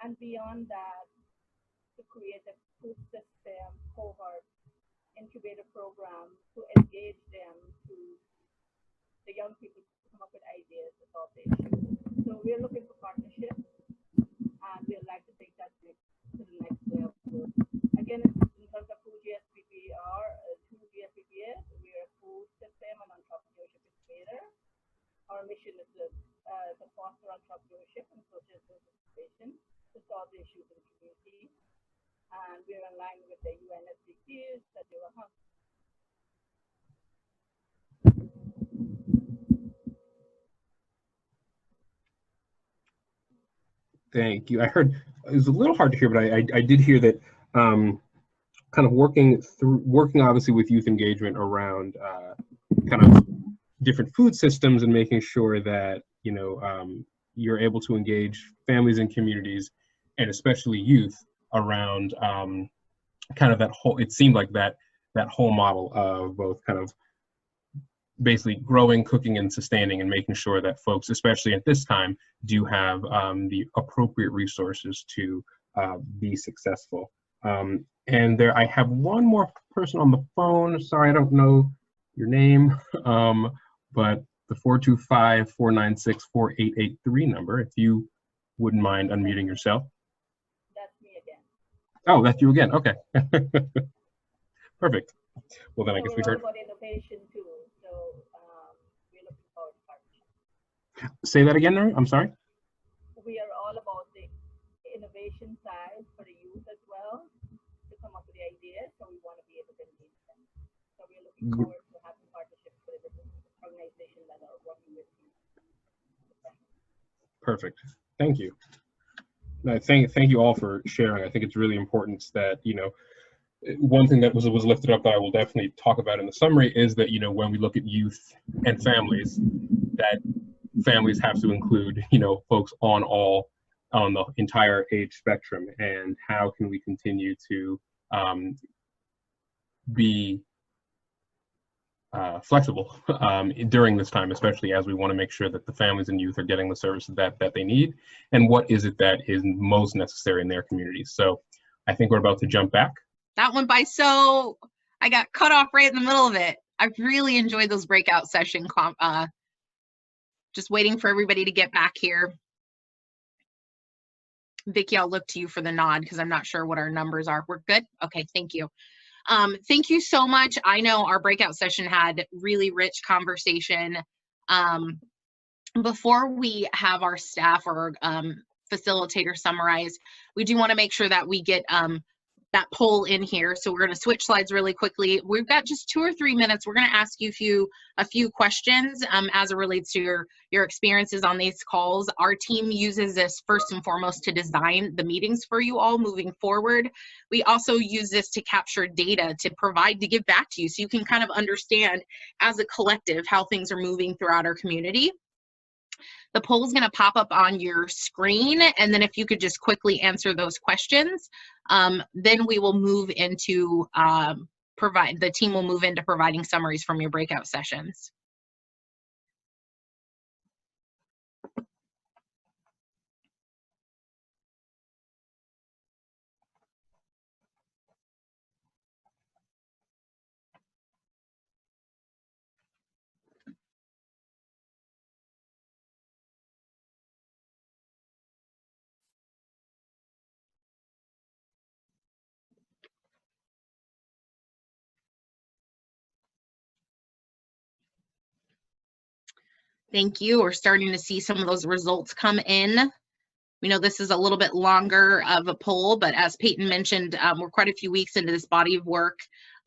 and beyond that, to create a food system cohort incubator program to engage them, to the young people to come up with ideas to solve the issue. So we're looking for partnerships, and we'd like to take that to the next level. Again, in terms of food GSPPR, through GSPPS, we're a food system and entrepreneurship incubator. Our mission is to foster entrepreneurship and social participation to solve the issues in the community. And we're in line with the UN SDGs that they were Thank you. I heard, it was a little hard to hear, but I did hear that kind of working obviously with youth engagement around kind of different food systems and making sure that, you know, you're able to engage families and communities, and especially youth, around kind of that whole, it seemed like that whole model of both kind of basically growing, cooking, and sustaining, and making sure that folks, especially at this time, do have the appropriate resources to be successful. And there, I have one more person on the phone. Sorry, I don't know your name, but the 425-496-4883 number, if you wouldn't mind unmuting yourself. That's me again. Oh, that's you again. Okay. Perfect. Well, then I So guess we we're all heard. about innovation too. So we're looking forward to partnership. Say that again, Mary? I'm sorry. We are all about the innovation side for the youth as well to come up with the ideas. So we want to be able to engage them. So we're looking forward to having partnerships with the organizations that are working with you. Perfect. Thank you. No, thank you all for sharing. I think it's really important that, you know, one thing that was lifted up that I will definitely talk about in the summary is that, you know, when we look at youth and families, that families have to include, you know, folks on the entire age spectrum, and how can we continue to be flexible during this time, especially as we want to make sure that the families and youth are getting the services that they need, and what is it that is most necessary in their communities. So I think we're about to jump back. That went by so, I got cut off right in the middle of it. I've really enjoyed those breakout session, just waiting for everybody to get back here. Vicki, I'll look to you for the nod because I'm not sure what our numbers are. We're good? Okay, thank you. Thank you so much. I know our breakout session had really rich conversation. Before we have our staff or facilitator summarize, we do want to make sure that we get that poll in here. So we're going to switch slides really quickly. We've got just 2 or 3 minutes. We're going to ask you a few questions as it relates to your experiences on these calls. Our team uses this first and foremost to design the meetings for you all moving forward. We also use this to capture data to give back to you so you can kind of understand as a collective how things are moving throughout our community. The poll is going to pop up on your screen, and then if you could just quickly answer those questions, then we will move into the team will move into providing summaries from your breakout sessions. Thank you. We're starting to see some of those results come in. We know this is a little bit longer of a poll, but as Peyton mentioned, we're quite a few weeks into this body of work,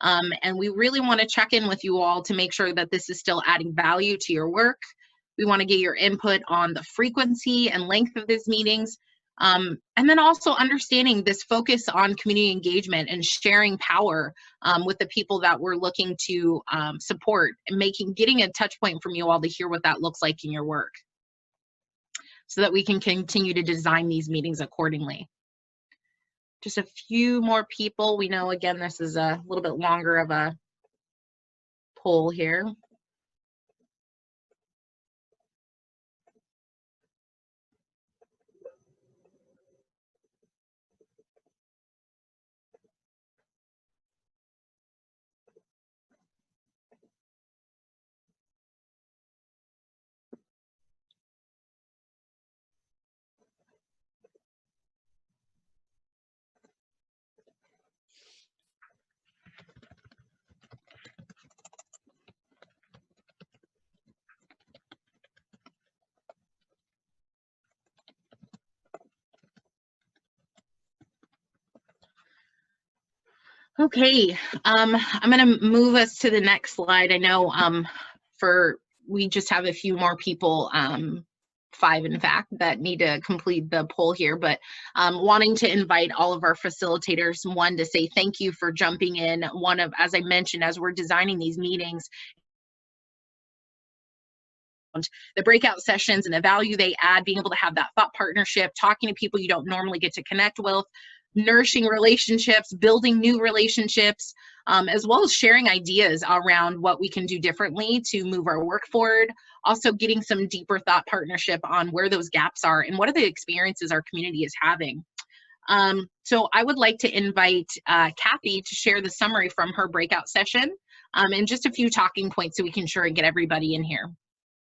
and we really want to check in with you all to make sure that this is still adding value to your work. We want to get your input on the frequency and length of these meetings, and then also understanding this focus on community engagement and sharing power with the people that we're looking to support, and getting a touch point from you all to hear what that looks like in your work, so that we can continue to design these meetings accordingly. Just a few more people. We know, again, this is a little bit longer of a poll here. Okay, I'm going to move us to the next slide. I know we just have a few more people, 5 in fact, that need to complete the poll here, but wanting to invite all of our facilitators, one, to say thank you for jumping in. As I mentioned, as we're designing these meetings, the breakout sessions and the value they add, being able to have that thought partnership, talking to people you don't normally get to connect with, nourishing relationships, building new relationships, as well as sharing ideas around what we can do differently to move our work forward. Also getting some deeper thought partnership on where those gaps are and what are the experiences our community is having. So I would like to invite Kathy to share the summary from her breakout session and just a few talking points so we can get everybody in here.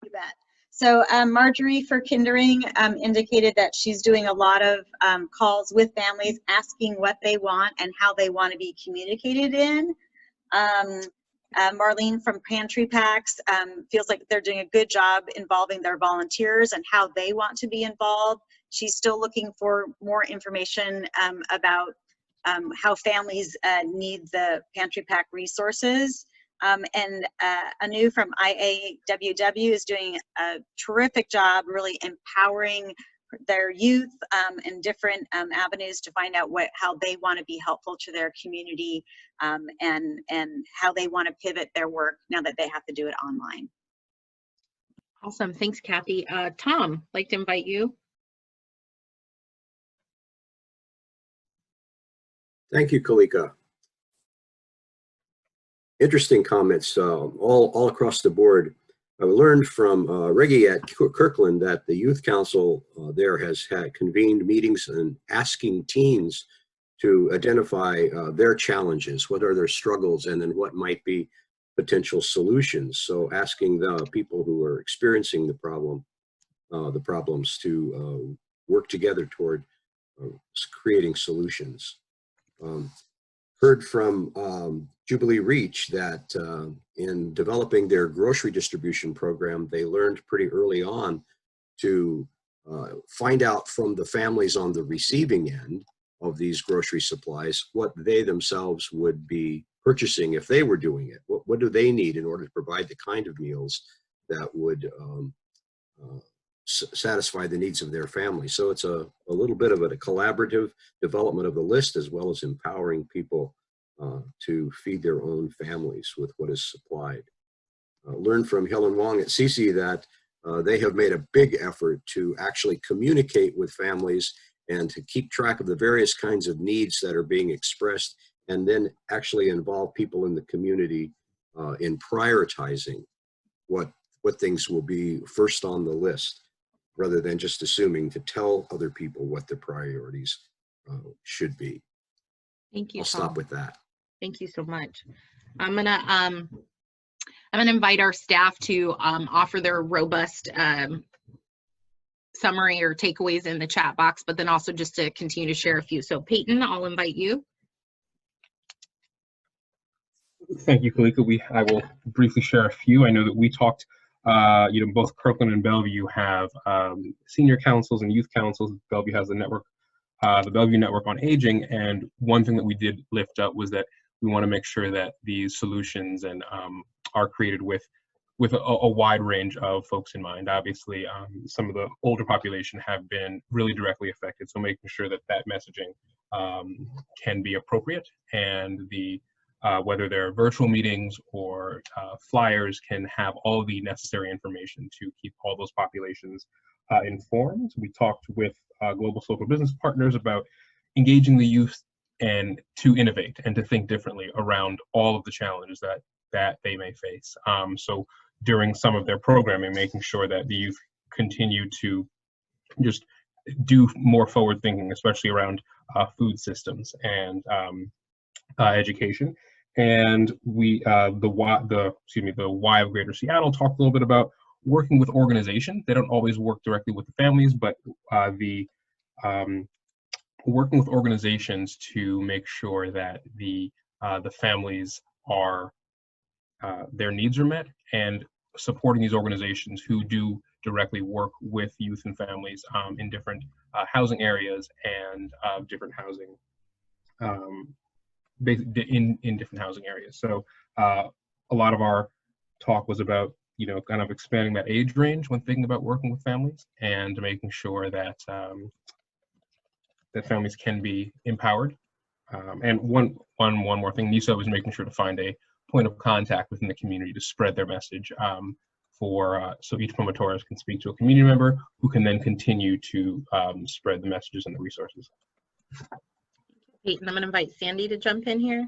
You bet. So Marjorie for Kindering indicated that she's doing a lot of calls with families asking what they want and how they want to be communicated in. Marlene from Pantry Packs feels like they're doing a good job involving their volunteers and how they want to be involved. She's still looking for more information about how families need the Pantry Pack resources. And Anu from IAWW is doing a terrific job really empowering their youth in different avenues to find out how they want to be helpful to their community and how they want to pivot their work now that they have to do it online. Awesome, thanks Kathy. Tom, I'd like to invite you. Thank you, Kalika. Interesting comments all across the board. I learned from Reggie at Kirkland that the Youth Council there has convened meetings and asking teens to identify their challenges, what are their struggles, and then what might be potential solutions. So asking the people who are experiencing the problems to work together toward creating solutions. Heard from Jubilee Reach that in developing their grocery distribution program, they learned pretty early on to find out from the families on the receiving end of these grocery supplies what they themselves would be purchasing if they were doing it. What do they need in order to provide the kind of meals that would satisfy the needs of their family. So it's a little bit of a collaborative development of the list, as well as empowering people to feed their own families with what is supplied. Learned from Helen Wong at CC that they have made a big effort to actually communicate with families and to keep track of the various kinds of needs that are being expressed, and then actually involve people in the community in prioritizing what things will be first on the list, rather than just assuming to tell other people what their priorities should be. Thank you, I'll Tom. stop with that. Thank you so much. I'm gonna invite our staff to offer their robust summary or takeaways in the chat box, but then also just to continue to share a few. So Peyton, I'll invite you. Thank you, Kalika. I will briefly share a few. I know that we talked, both Kirkland and Bellevue have senior councils and youth councils. Bellevue has the network, the Bellevue Network on Aging, and one thing that we did lift up was that we want to make sure that these solutions are created with a wide range of folks in mind. Obviously, some of the older population have been really directly affected, so making sure that that messaging can be appropriate, and whether they're virtual meetings or flyers can have all the necessary information to keep all those populations informed. We talked with global local business partners about engaging the youth and to innovate and to think differently around all of the challenges that they may face. So during some of their programming, making sure that the youth continue to just do more forward thinking, especially around food systems and education. And the Y of Greater Seattle talked a little bit about working with organizations. They don't always work directly with the families, but working with organizations to make sure that the families are their needs are met, and supporting these organizations who do directly work with youth and families in different housing areas and different housing in different housing areas. So a lot of our talk was about kind of expanding that age range when thinking about working with families, and making sure that that families can be empowered. And one more thing, NISO was making sure to find a point of contact within the community to spread their message so each promotoris can speak to a community member who can then continue to spread the messages and the resources. Peyton, I'm going to invite Sandy to jump in here.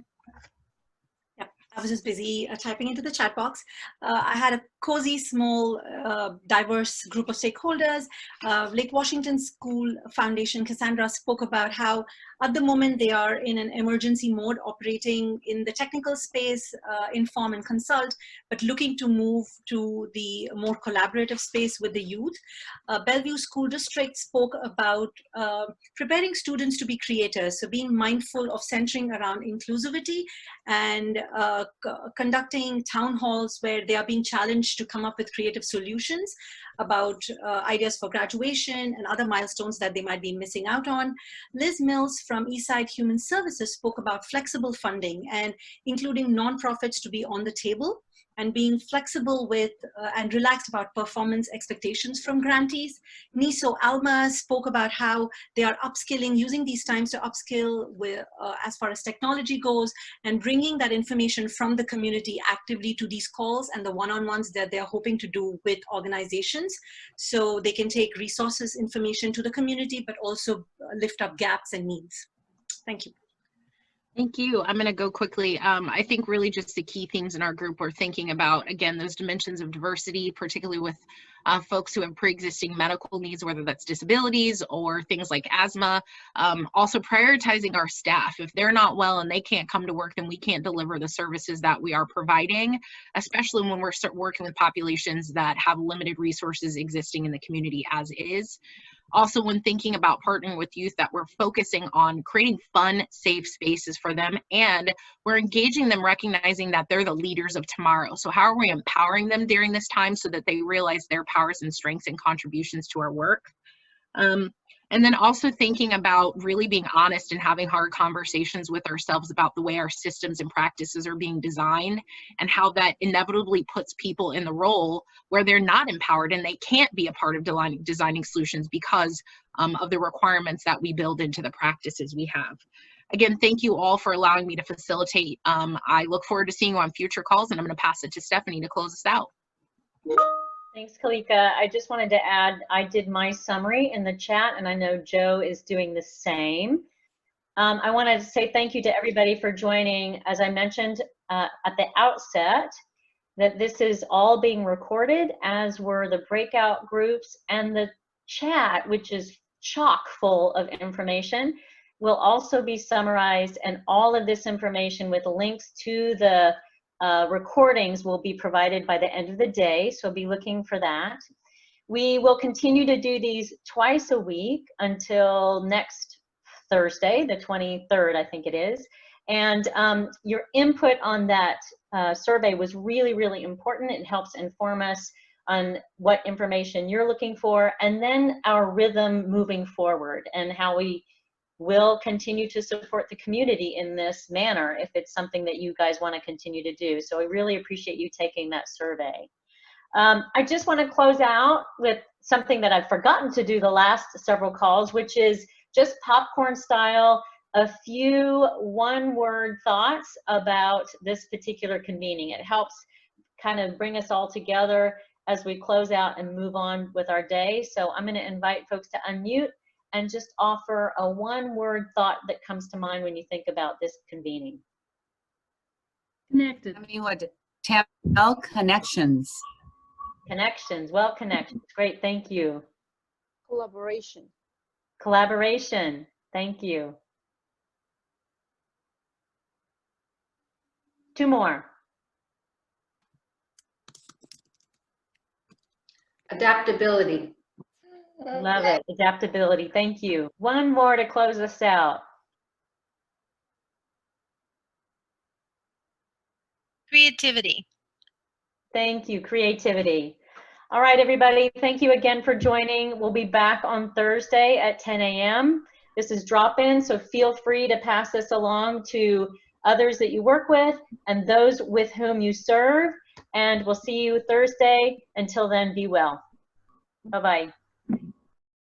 was just busy typing into the chat box. I had a cozy, small, diverse group of stakeholders. Lake Washington School Foundation, Cassandra spoke about how at the moment they are in an emergency mode, operating in the technical space, inform and consult, but looking to move to the more collaborative space with the youth. Bellevue School District spoke about preparing students to be creators, so being mindful of centering around inclusivity and conducting town halls where they are being challenged to come up with creative solutions about ideas for graduation and other milestones that they might be missing out on. Liz Mills from Eastside Human Services spoke about flexible funding and including nonprofits to be on the table and being flexible with and relaxed about performance expectations from grantees. NISO Alma spoke about how they are upskilling, using these times to upskill with, as far as technology goes, and bringing that information from the community actively to these calls and the one-on-ones that they're hoping to do with organizations, so they can take resources, information to the community, but also lift up gaps and needs. Thank you. Thank you. I'm going to go quickly. I think really just the key themes in our group we're thinking about, again, those dimensions of diversity, particularly with folks who have pre-existing medical needs, whether that's disabilities or things like asthma. Also prioritizing our staff. If they're not well and they can't come to work, then we can't deliver the services that we are providing, especially when we're working with populations that have limited resources existing in the community as is. Also, when thinking about partnering with youth, that we're focusing on creating fun, safe spaces for them, and we're engaging them, recognizing that they're the leaders of tomorrow. So how are we empowering them during this time so that they realize their powers and strengths and contributions to our work? And then also thinking about really being honest and having hard conversations with ourselves about the way our systems and practices are being designed and how that inevitably puts people in the role where they're not empowered and they can't be a part of designing solutions because of the requirements that we build into the practices we have. Again, thank you all for allowing me to facilitate. I look forward to seeing you on future calls, and I'm going to pass it to Stephanie to close us out. Thanks, Kalika. I just wanted to add, I did my summary in the chat, and I know Joe is doing the same. I wanted to say thank you to everybody for joining. As I mentioned at the outset, that this is all being recorded, as were the breakout groups, and the chat, which is chock full of information, will also be summarized, and all of this information with links to the recordings will be provided by the end of the day, so be looking for that. We will continue to do these twice a week until next Thursday, the 23rd, I think it is. And your input on that survey was really, really important. It helps inform us on what information you're looking for, and then our rhythm moving forward and how we will continue to support the community in this manner if it's something that you guys want to continue to do. So I really appreciate you taking that survey. I just want to close out with something that I've forgotten to do the last several calls, which is just popcorn style, a few one-word thoughts about this particular convening. It helps kind of bring us all together as we close out and move on with our day. So I'm going to invite folks to unmute and just offer a one-word thought that comes to mind when you think about this convening. Connected. I mean, what? Tell connections. Connections. Well, connections. Great. Thank you. Collaboration. Collaboration. Thank you. Two more. Adaptability. Love it. Adaptability. Thank you. One more to close us out. Creativity. Thank you. Creativity. All right, everybody. Thank you again for joining. We'll be back on Thursday at 10 a.m. This is drop-in, so feel free to pass this along to others that you work with and those with whom you serve. And we'll see you Thursday. Until then, be well. Bye-bye.